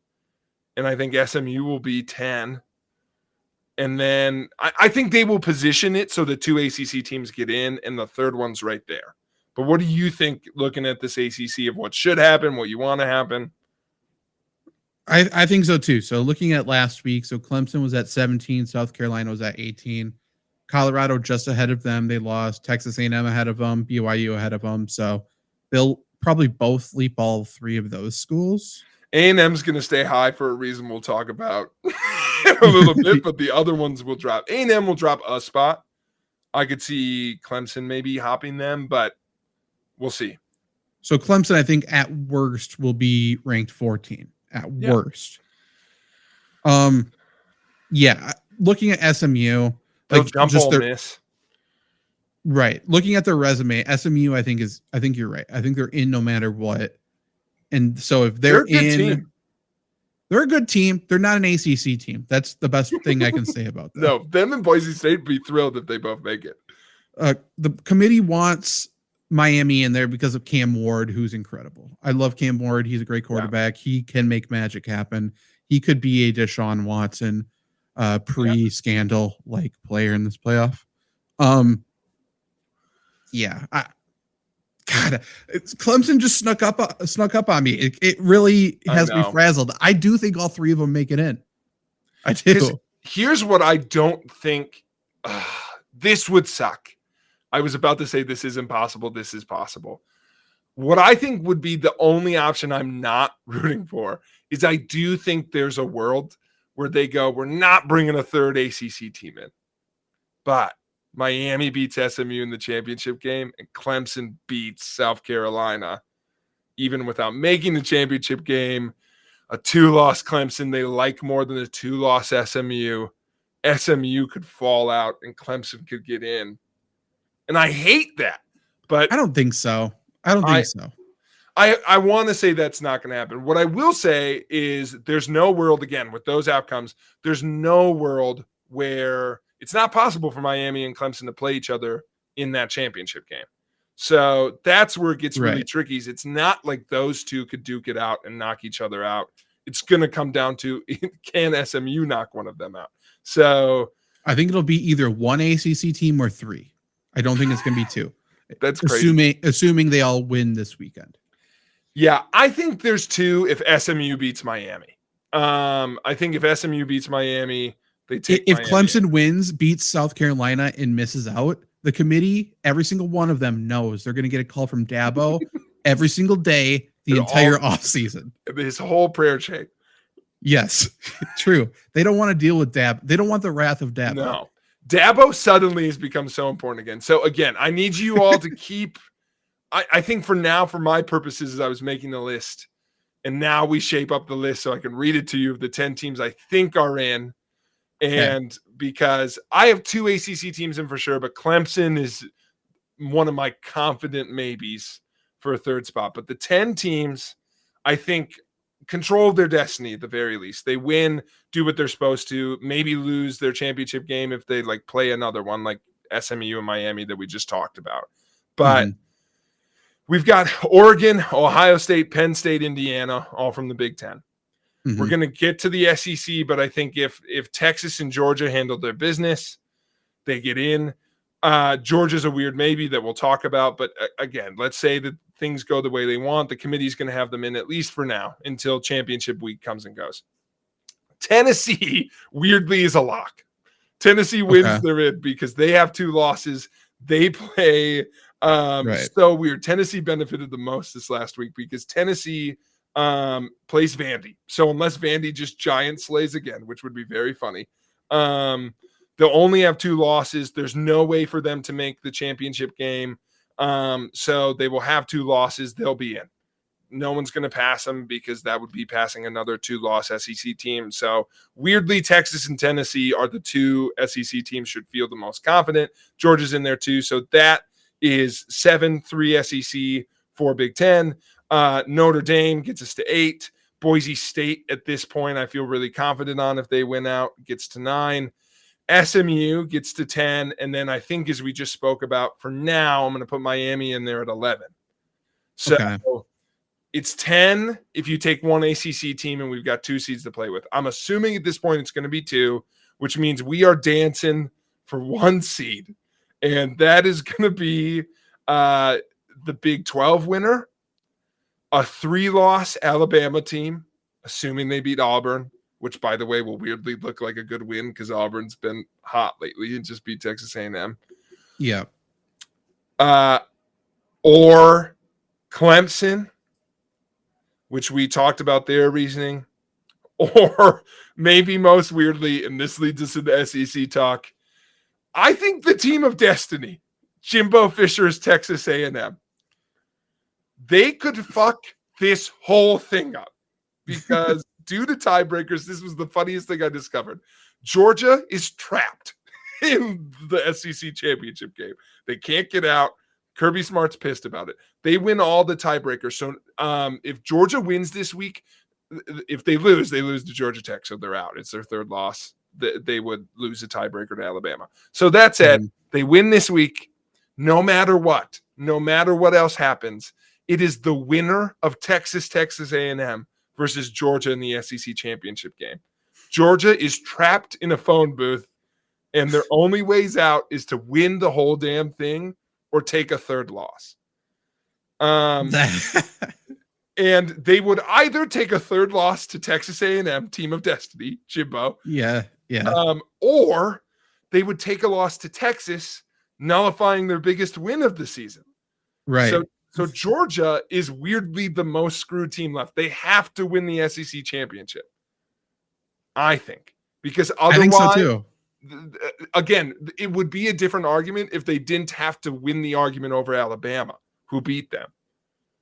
And I think SMU will be 10. And then I think they will position it so the 2 ACC teams get in and the 3rd one's right there. But what do you think, looking at this ACC, of what should happen, what you want to happen? I think so too. So looking at last week, so Clemson was at 17, South Carolina was at 18. Colorado just ahead of them. They lost. Texas A&M ahead of them. BYU ahead of them. So they'll probably both leap all 3 of those schools. A&M's going to stay high for a reason we'll talk about in a little bit, but the other ones will drop. A&M will drop a spot. I could see Clemson maybe hopping them, but we'll see. So Clemson, I think at worst will be ranked 14 at worst. Looking at SMU, they'll jump Ole Miss. Right. Looking at their resume, SMU, I think you're right. I think they're in no matter what. And so if they're in, team. They're a good team. They're not an ACC team. That's the best thing I can say about them. No, them and Boise State be thrilled if they both make it. The committee wants Miami in there because of Cam Ward, who's incredible. I love Cam Ward. He's a great quarterback. Yeah. He can make magic happen. He could be a Deshaun Watson pre-scandal like player in this playoff. Clemson just snuck up on me. It really has me frazzled. I do think all three of them make it in. I do. Here's what I don't think. This would suck. I was about to say this is impossible. This is possible. What I think would be the only option I'm not rooting for is I do think there's a world where they go, we're not bringing a third ACC team in, but Miami beats SMU in the championship game, and Clemson beats South Carolina, even without making the championship game. A 2-loss Clemson they like more than a 2-loss SMU. SMU could fall out, and Clemson could get in. And I hate that, but I don't think so. I want to say that's not going to happen. What I will say is there's no world, again, with those outcomes, there's no world where it's not possible for Miami and Clemson to play each other in that championship game. So that's where it gets really tricky. It's not like those two could duke it out and knock each other out. It's going to come down to, can SMU knock one of them out? So I think it'll be either one ACC team or three. I don't think it's going to be two. That's crazy. Assuming they all win this weekend. Yeah, I think there's two if SMU beats Miami. I think if SMU beats Miami, they take If Miami Clemson wins, beats South Carolina, and misses out, the committee, every single one of them knows they're going to get a call from Dabo every single day, the entire offseason. His whole prayer chain. Yes, true. They don't want to deal with Dabo. They don't want the wrath of Dabo. No. Dabo suddenly has become so important again. So, again, I need you all to keep – I think for now, for my purposes, as I was making the list, and now we shape up the list so I can read it to you of the 10 teams I think are in. And because I have 2 ACC teams in for sure, but Clemson is one of my confident maybes for a third spot. But the 10 teams, I think, control their destiny at the very least. They win, do what they're supposed to, maybe lose their championship game if they like play another one like SMU and Miami that we just talked about. But we've got Oregon, Ohio State, Penn State, Indiana, all from the Big Ten. We're going to get to the SEC, but I think if Texas and Georgia handle their business, they get in. Georgia's a weird maybe that we'll talk about. But again, let's say that things go the way they want. The committee's going to have them in at least for now until championship week comes and goes. Tennessee, weirdly, is a lock. Tennessee wins their in because they have 2 losses. They play so weird. Tennessee benefited the most this last week because Tennessee plays Vandy. So unless Vandy just giant slays again, which would be very funny, they'll only have 2 losses. There's no way for them to make the championship game. So they will have 2 losses. They'll be in. No one's going to pass them because that would be passing another 2-loss SEC team. So weirdly, Texas and Tennessee are the 2 SEC teams should feel the most confident. Georgia's in there too. So that is 7, 3 SEC, 4 Big Ten. Notre Dame gets us to 8. Boise State at this point, I feel really confident on if they win out, gets to 9. SMU gets to 10. And then I think, as we just spoke about, for now, I'm going to put Miami in there at 11. So it's 10 if you take one ACC team and we've got 2 seeds to play with. I'm assuming at this point it's going to be 2, which means we are dancing for 1 seed. And that is going to be the Big 12 winner, a 3-loss Alabama team, assuming they beat Auburn, which, by the way, will weirdly look like a good win because Auburn's been hot lately and just beat Texas A&M. Yeah. Or Clemson, which we talked about their reasoning, or maybe most weirdly, and this leads us into SEC talk, I think the team of destiny, Jimbo Fisher's Texas A&M, they could fuck this whole thing up because due to tiebreakers, this was the funniest thing I discovered. Georgia is trapped in the SEC championship game. They can't get out. Kirby Smart's pissed about it. They win all the tiebreakers. So if Georgia wins this week, if they lose to Georgia Tech, so they're out. It's their third loss. They would lose a tiebreaker to Alabama. So that said, they win this week, no matter what else happens. It is the winner of Texas A&M versus Georgia in the SEC championship game. Georgia is trapped in a phone booth, and their only ways out is to win the whole damn thing or take a third loss. And they would either take a third loss to Texas A&M, Team of Destiny, Jimbo. Yeah. Or they would take a loss to Texas, nullifying their biggest win of the season. Right. So Georgia is weirdly the most screwed team left. They have to win the SEC championship, I think, because otherwise, I think so too. Again, it would be a different argument if they didn't have to win the argument over Alabama, who beat them.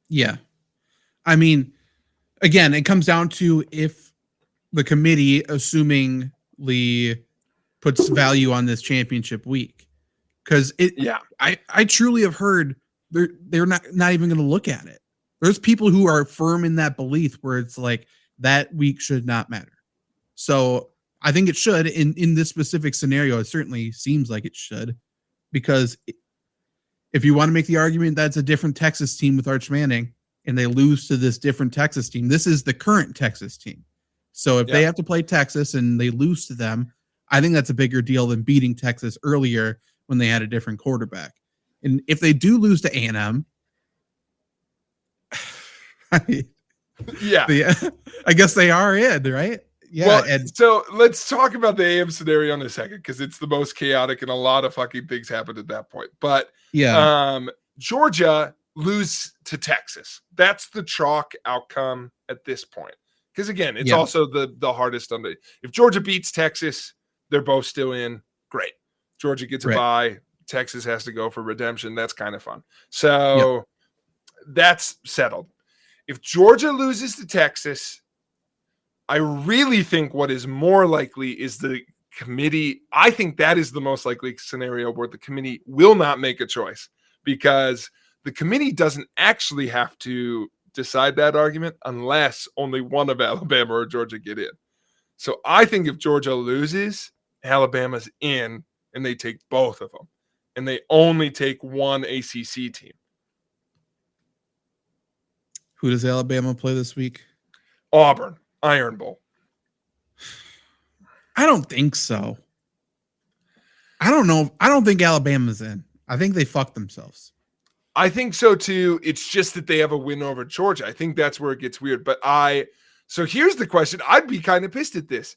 Yeah. I mean, again, it comes down to if the committee assumingly puts value on this championship week. Because I truly have heard they're not even going to look at it. There's people who are firm in that belief where it's like that week should not matter. So I think it should in this specific scenario. It certainly seems like it should, because if you want to make the argument that's a different Texas team with Arch Manning and they lose to this different Texas team, this is the current Texas team. So if they have to play Texas and they lose to them, I think that's a bigger deal than beating Texas earlier when they had a different quarterback. And if they do lose to A&M, I guess they are in, right? Yeah. Well, so let's talk about the AM scenario in a second, because it's the most chaotic and a lot of fucking things happened at that point. But Georgia lose to Texas. That's the chalk outcome at this point. Because again, it's also the hardest on the. If Georgia beats Texas, they're both still in. Great. Georgia gets a bye. Texas has to go for redemption. That's kind of fun. So that's settled. If Georgia loses to Texas, I really think what is more likely is the committee. I think that is the most likely scenario where the committee will not make a choice, because the committee doesn't actually have to decide that argument unless only one of Alabama or Georgia get in. So I think if Georgia loses, Alabama's in, and they take both of them, and they only take one ACC team. Who does Alabama play this week? Auburn, Iron Bowl. I don't think so. I don't know. I don't think Alabama's in. I think they fucked themselves. I think so too. It's just that they have a win over Georgia. I think that's where it gets weird. So here's the question. I'd be kind of pissed at this.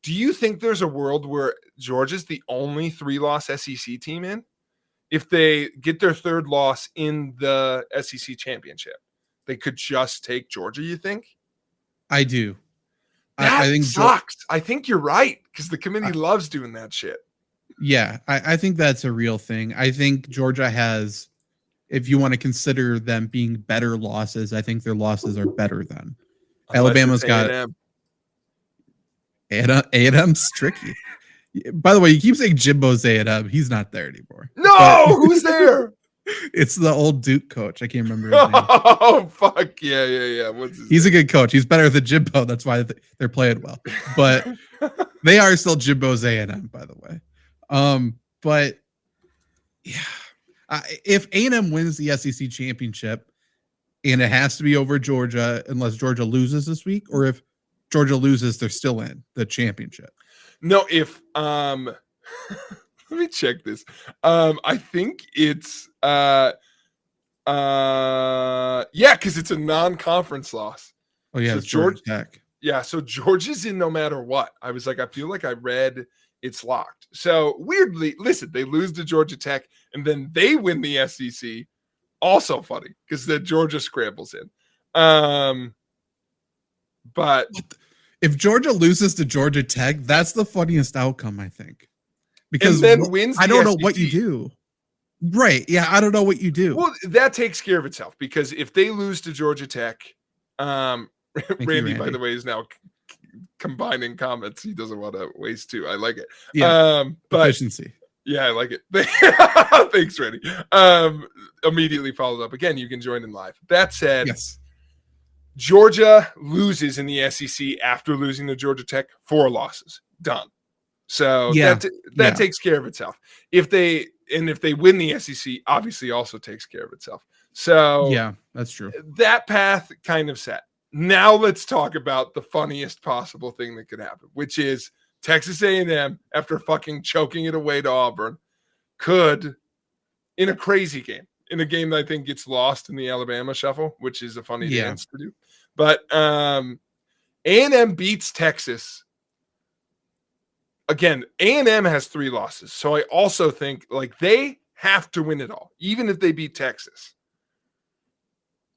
Do you think there's a world where Georgia's the only 3-loss SEC team in? If they get their third loss in the SEC championship, they could just take Georgia, you think? I do. I think sucks. I think you're right, because the committee loves doing that shit. Yeah, I think that's a real thing. I think Georgia has, if you want to consider them being better losses, I think their losses are better than. Alabama's got A&M's tricky. By the way, you keep saying Jimbo's A&M. He's not there anymore. No, who's there? It's the old Duke coach. I can't remember his name. Oh, fuck. Yeah. He's a good coach. He's better than Jimbo. That's why they're playing well. But they are still Jimbo's A&M, by the way. But yeah, if A&M wins the SEC championship, and it has to be over Georgia unless Georgia loses this week, or if Georgia loses, they're still in the championship. No, if let me check this. I think it's because it's a non-conference loss. Oh yeah, so it's Georgia Tech. Yeah, so Georgia's in no matter what. I was like, I feel like I read it's locked. So weirdly, listen, they lose to Georgia Tech and then they win the SEC. Also funny because then Georgia scrambles in. But if Georgia loses to Georgia Tech, that's the funniest outcome, I think. Because and then wins I don't know SEC. what you do. Right. Yeah, I don't know what you do. Well, that takes care of itself, because if they lose to Georgia Tech, Randy, by the way, is now combining comments. He doesn't want to waste two. I like it. Yeah. But efficiency. Yeah, I like it. Thanks, Randy. Immediately followed up. Again, you can join in live. That said, yes. Georgia loses in the SEC after losing to Georgia Tech, 4 losses. Done. So that takes care of itself. If they win the SEC, obviously also takes care of itself. So yeah, that's true. That path kind of set. Now let's talk about the funniest possible thing that could happen, which is Texas A&M, after fucking choking it away to Auburn, could, in a crazy game, in a game that I think gets lost in the Alabama shuffle, which is a funny dance to do. But A&M beats Texas. Again, A&M has 3 losses. So I also think like they have to win it all, even if they beat Texas.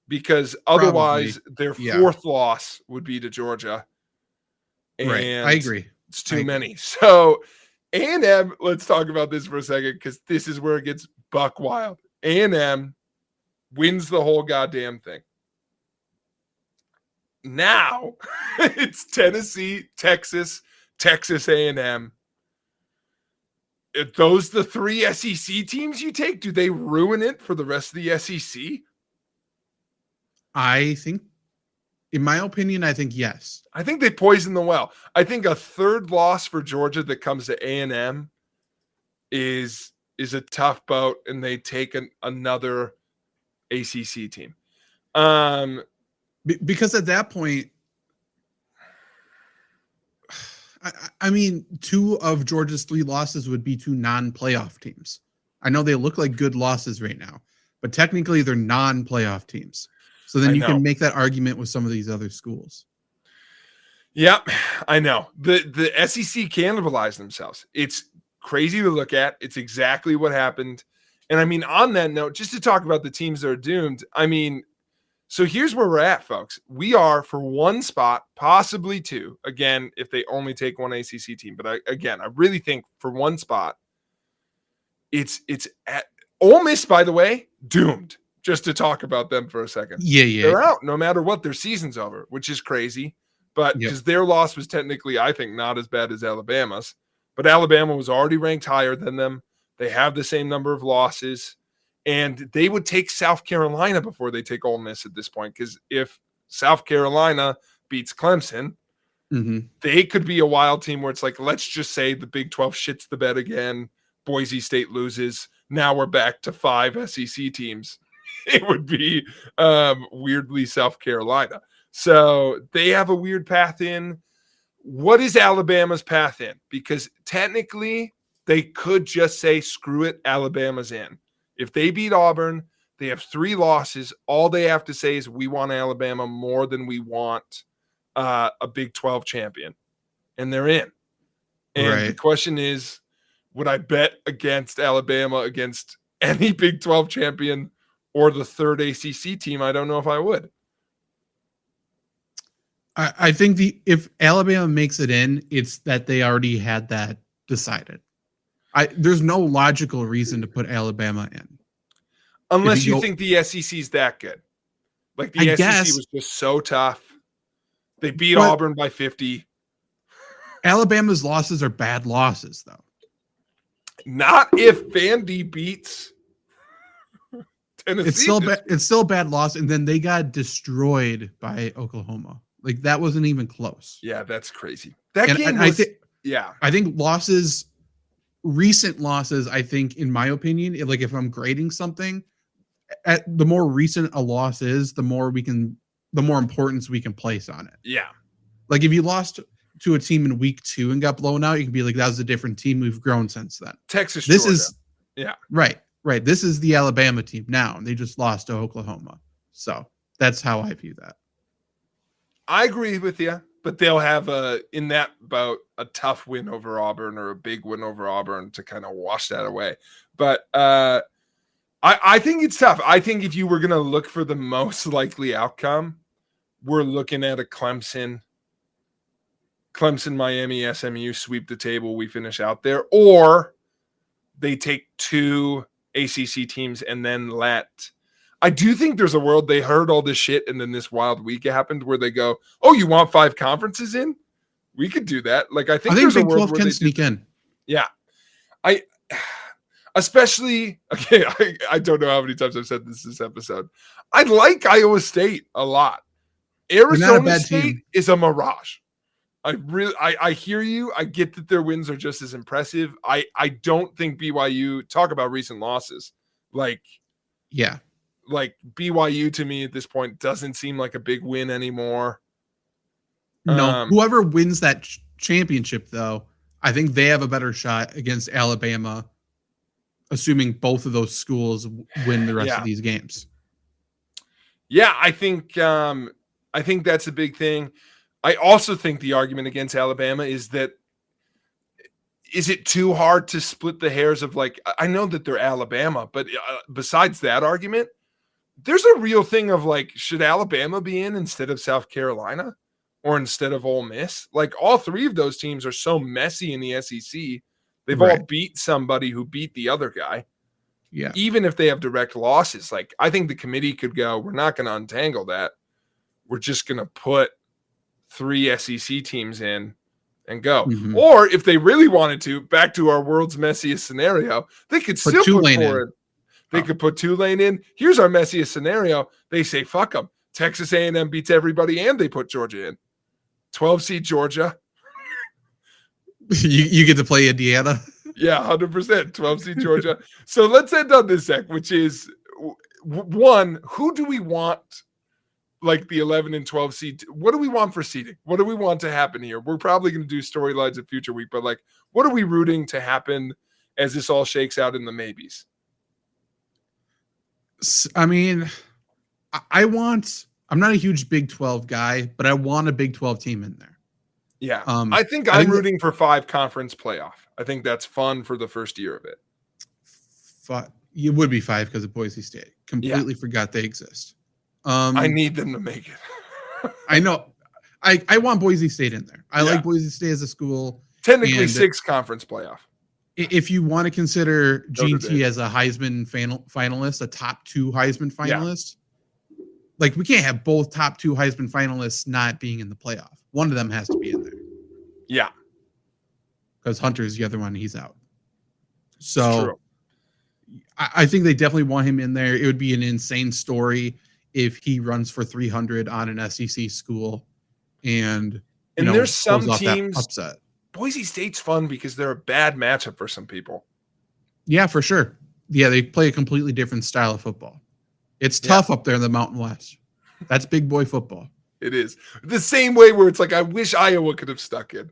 Because otherwise their 4th loss would be to Georgia. And right. I agree. It's too many. So A&M, let's talk about this for a second, because this is where it gets buck wild. A&M wins the whole goddamn thing. Now it's Tennessee, Texas, Texas A&M. Are those the 3 SEC teams you take? Do they ruin it for the rest of the SEC? I think, in my opinion, I think yes. I think they poison the well. I think a 3rd loss for Georgia that comes to A&M is a tough boat, and they take another ACC team. Because at that point, I mean, 2 of Georgia's 3 losses would be to non-playoff teams. I know they look like good losses right now, but technically they're non-playoff teams. So then you can make that argument with some of these other schools. Yep, I know. The SEC cannibalized themselves. It's crazy to look at. It's exactly what happened. And I mean, on that note, just to talk about the teams that are doomed, I mean, so here's where we're at, folks. We are for 1 spot, possibly 2. Again, if they only take 1 ACC team. But I really think for 1 spot, it's at Ole Miss, by the way, doomed. Just to talk about them for a second. Yeah. They're out no matter what. Their season's over, which is crazy. But because their loss was technically, I think, not as bad as Alabama's. But Alabama was already ranked higher than them. They have the same number of losses. And they would take South Carolina before they take Ole Miss at this point. Because if South Carolina beats Clemson, they could be a wild team where it's like, let's just say the Big 12 shits the bed again. Boise State loses. Now we're back to 5 SEC teams. It would be weirdly South Carolina. So they have a weird path in. What is Alabama's path in? Because technically they could just say, screw it, Alabama's in. If they beat Auburn, they have 3 losses. All they have to say is we want Alabama more than we want a Big 12 champion. And they're in. And the question is, would I bet against Alabama against any Big 12 champion or the 3rd ACC team? I don't know if I would. I think if Alabama makes it in, it's that they already had that decided. There's no logical reason to put Alabama in. Unless you think the SEC is that good. Like the SEC was just so tough. They beat Auburn by 50. Alabama's losses are bad losses, though. Not if Vandy beats Tennessee. It's still a bad loss, and then they got destroyed by Oklahoma. Like that wasn't even close. Yeah, that's crazy. That game was, I think losses, recent losses. I think, in my opinion, like if I'm grading something, the more recent a loss is, the more importance we can place on it. Yeah. Like if you lost to a team in week 2 and got blown out, you can be like, that was a different team. We've grown since then. Texas, this Georgia. is right. This is the Alabama team now, and they just lost to Oklahoma. So that's how I view that. I agree with you, but they'll have in that bout a tough win over Auburn or a big win over Auburn to kind of wash that away. But I think it's tough. I think if you were going to look for the most likely outcome, we're looking at a Clemson, Miami, SMU sweep the table. We finish out there, or they take 2 ACC teams and then let. I do think there's a world they heard all this shit and then this wild week happened where they go, "Oh, you want 5 conferences in? We could do that." Like I think there's Big a world 12 where can they sneak in. Yeah, especially I don't know how many times I've said this episode. I like Iowa State a lot. Arizona State is a mirage. I hear you. I get that their wins are just as impressive. I don't think BYU, talk about recent losses. Like BYU to me at this point doesn't seem like a big win anymore. No, whoever wins that championship, though, I think they have a better shot against Alabama, assuming both of those schools win the rest of these games. Yeah, I think that's a big thing. I also think the argument against Alabama is that is it too hard to split the hairs of like, I know that they're Alabama, but besides that argument, there's a real thing of like, should Alabama be in instead of South Carolina or instead of Ole Miss? Like all three of those teams are so messy in the SEC. They've all beat somebody who beat the other guy. Yeah. Even if they have direct losses, like I think the committee could go, we're not going to untangle that. We're just going to put 3 SEC teams in and go. Mm-hmm. Or if they really wanted to, back to our world's messiest scenario, they could still put forward. They could put Tulane in. Here's our messiest scenario. They say, fuck them. Texas A&M beats everybody, and they put Georgia in. 12 seed Georgia. You get to play Indiana. Yeah, 100%. 12 seed Georgia. So let's end on this, Zach, which is one, who do we want like the 11 and 12 seed? What do we want for seeding? What do we want to happen here? We're probably going to do storylines at Future Week, but like, what are we rooting to happen as this all shakes out in the maybes? I mean, I'm not a huge Big 12 guy, but I want a Big 12 team in there. Yeah. I think I'm rooting for 5 conference playoff. I think that's fun for the first year of it. You would be 5 because of Boise State. Completely forgot they exist. I need them to make it. I know. I want Boise State in there. I like Boise State as a school. Technically 6 conference playoff. If you want to consider GT as a Heisman finalist, a top 2 Heisman finalist, like we can't have both top 2 Heisman finalists not being in the playoff. One of them has to be in there. Yeah. Because Hunter's the other one, he's out. So I think they definitely want him in there. It would be an insane story if he runs for 300 on an SEC school and there's some teams upset. Boise State's fun because they're a bad matchup for some people. Yeah, for sure. Yeah, they play a completely different style of football. It's tough up there in the Mountain West. That's big boy football. It is. The same way where it's like, I wish Iowa could have stuck in.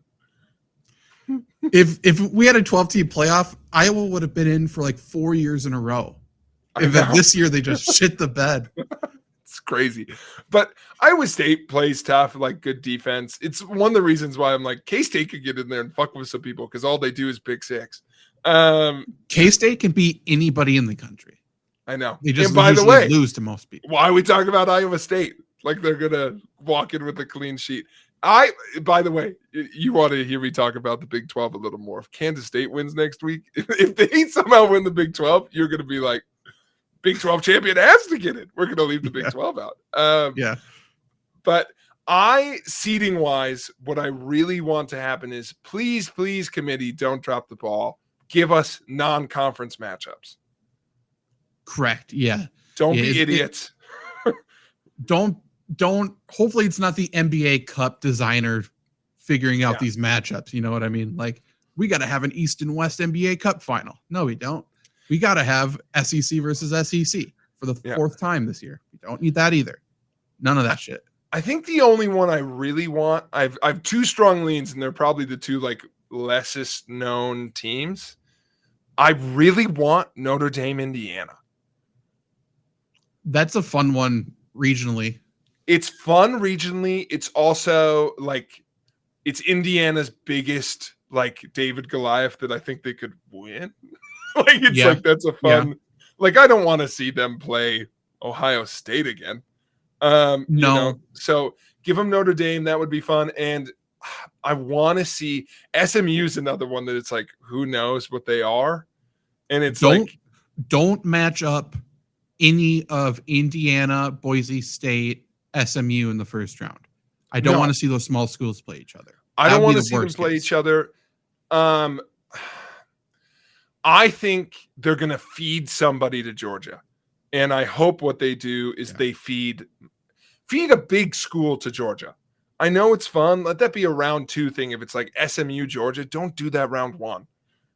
If we had a 12-team playoff, Iowa would have been in for like 4 years in a row. This year they just shit the bed. It's crazy. But Iowa State plays tough, like good defense. It's one of the reasons why I'm like, K-State could get in there and fuck with some people because all they do is pick 6. K-State can beat anybody in the country. I know. They just lose to most people. Why are we talking about Iowa State? Like they're going to walk in with a clean sheet. By the way, you want to hear me talk about the Big 12 a little more. If Kansas State wins next week, if they somehow win the Big 12, you're going to be like, Big 12 champion has to get it. We're going to leave the Big 12 out. But seeding wise, what I really want to happen is please, committee, don't drop the ball. Give us non-conference matchups. Correct. Yeah. Don't be idiots. Don't. Hopefully it's not the NBA Cup designer figuring out these matchups. You know what I mean? Like we got to have an East and West NBA Cup final. No, we don't. We got to have SEC versus SEC for the 4th time this year. We don't need that either. None of that shit. I think the only one I really want, I've 2 strong leans, and they're probably the 2 like lessest known teams. I really want Notre Dame, Indiana. That's a fun one regionally. It's fun regionally. It's also like it's Indiana's biggest like David Goliath that I think they could win. Like that's a fun. Like I don't want to see them play Ohio State again. No. So give them Notre Dame. That would be fun. And I want to see SMU's another one that it's like, who knows what they are. And it's don't match up any of Indiana, Boise State, SMU in the first round. I don't want to see those small schools play each other. I don't want to see them play each other. I think they're going to feed somebody to Georgia. And I hope what they do is they feed feed a big school to Georgia. I know it's fun. Let that be a round 2 thing. If it's like SMU, Georgia, don't do that round 1.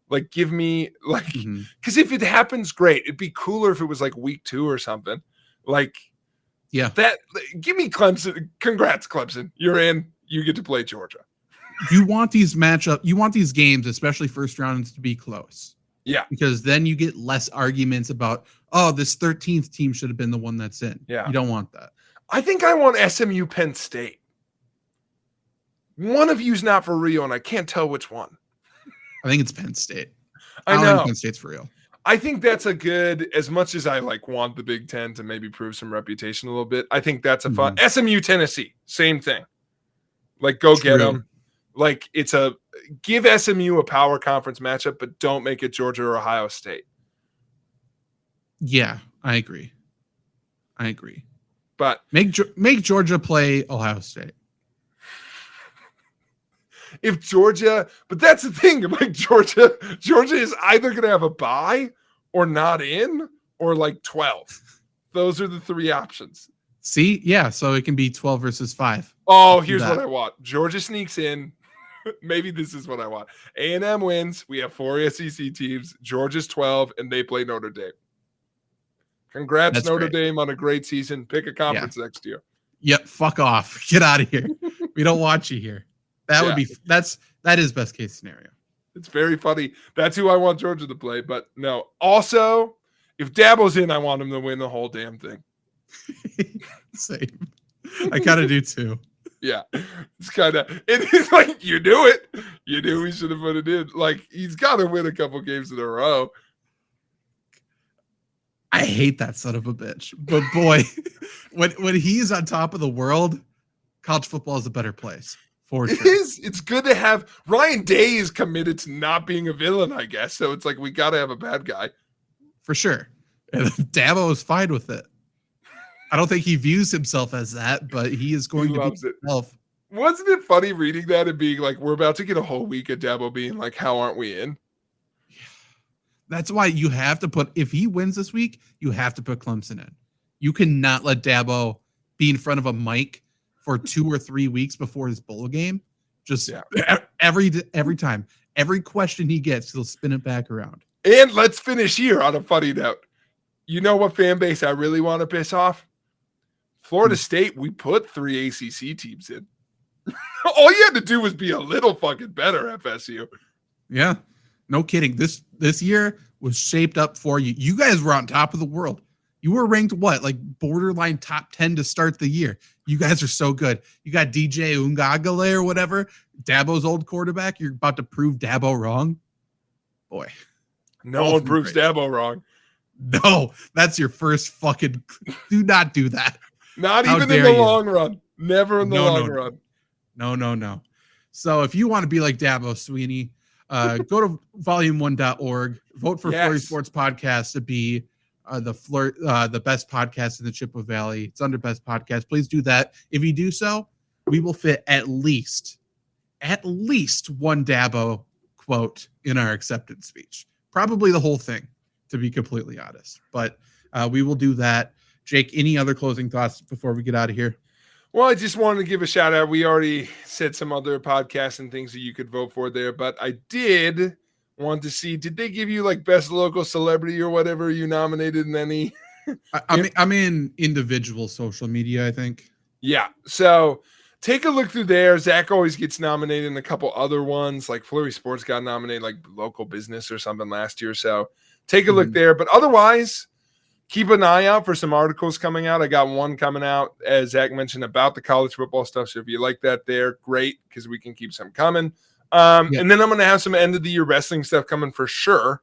Like, give me like, because if it happens, great. It'd be cooler if it was like week 2 or something. Like, yeah, that. Give me Clemson. Congrats, Clemson. You're in. You get to play Georgia. You want these you want these games, especially first rounds, to be close. Yeah, because then you get less arguments about, oh, this 13th team should have been the one that's in. Yeah, you don't want that. I think I want SMU Penn State. One of you's not for real, and I can't tell which one. I think it's Penn State. I know. don't think Penn State's for real. I think that's a good, as much as I like want the Big Ten to maybe prove some reputation a little bit, I think that's a fun. SMU Tennessee, same thing. Like, go get them. Like, it's give SMU a power conference matchup, but don't make it Georgia or Ohio State. Yeah, I agree. But make Georgia play Ohio State. If Georgia, but that's the thing, like Georgia is either going to have a bye or not in or like 12. Those are the 3 options. See? Yeah, so it can be 12 versus 5. Oh, here's what I want. Georgia sneaks in. Maybe this is what I want. A&M wins. We have 4 SEC teams. Georgia's 12, and they play Notre Dame. Congrats, that's Notre Dame, on a great season. Pick a conference next year. Yep, fuck off. Get out of here. We don't want you here. That would be that is best case scenario. It's very funny. That's who I want Georgia to play. But no. Also, if Dabo's in, I want him to win the whole damn thing. Same. I kind of do too. Yeah. It's kind of, it is like, you do it. You knew we should have put it in. Like, he's got to win a couple games in a row. I hate that son of a bitch. But boy, when he's on top of the world, college football is a better place. For sure. It is. It's good to have. Ryan Day is committed to not being a villain, I guess. So it's like, we got to have a bad guy. For sure. And Dabo is fine with it. I don't think he views himself as that, but he is going to be himself. Wasn't it funny reading that and being like, we're about to get a whole week of Dabo being like, how aren't we in? That's why you have to put, if he wins this week, you have to put Clemson in. You cannot let Dabo be in front of a mic for 2 or 3 weeks before his bowl game. Just every time, every question he gets, he'll spin it back around. And let's finish here on a funny note. You know what fan base I really want to piss off? Florida State, we put 3 ACC teams in. All you had to do was be a little fucking better, FSU. Yeah, no kidding. This year was shaped up for you. You guys were on top of the world. You were ranked what? Like borderline top 10 to start the year. You guys are so good. You got DJ Ungagale or whatever, Dabo's old quarterback. You're about to prove Dabo wrong. Boy. No one proves Dabo wrong. No, that's your first fucking. Do not do that. Not even in the long run. Never in the long run. No. So if you want to be like Dabo Sweeney, go to volume1.org, vote for Flurry Sports Podcast to be the best podcast in the Chippewa Valley. It's under best podcast. Please do that. If you do so, we will fit at least one Dabo quote in our acceptance speech. Probably the whole thing, to be completely honest. But we will do that. Jake, any other closing thoughts before we get out of here? Well, I just wanted to give a shout out. We already said some other podcasts and things that you could vote for there, but I did want to see, did they give you like best local celebrity or whatever you nominated in any? I'm in individual social media, I think. Yeah. So take a look through there. Zach always gets nominated in a couple other ones, like Flurry Sports got nominated like local business or something last year. So take a look there. But otherwise, keep an eye out for some articles coming out. I got one coming out, as Zach mentioned, about the college football stuff. So if you like that there, great, because we can keep some coming. And then I'm going to have some end-of-the-year wrestling stuff coming for sure.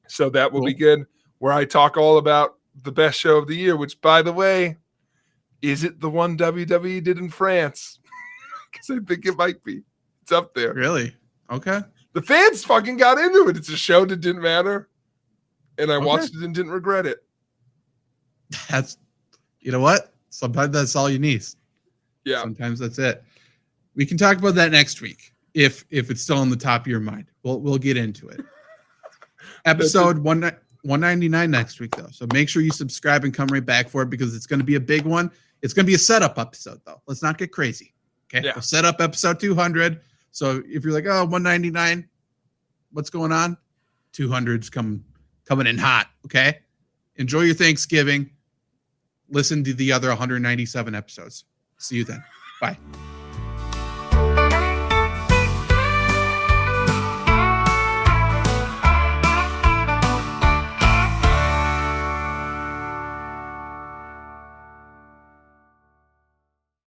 So that will be good, where I talk all about the best show of the year, which, by the way, is it the one WWE did in France? Because I think it might be. It's up there. Really? Okay. The fans fucking got into it. It's a show that didn't matter. And I watched it and didn't regret it. That's, you know what? Sometimes that's all you need. Yeah. Sometimes that's it. We can talk about that next week if it's still on the top of your mind. We'll get into it. Episode 1 $199 next week though. So make sure you subscribe and come right back for it because it's going to be a big one. It's going to be a setup episode though. Let's not get crazy. Okay. Yeah. We'll set up episode 200. So if you're like, oh, 199, what's going on? 200's coming in hot. Okay. Enjoy your Thanksgiving. Listen to the other 197 episodes. See you then. Bye.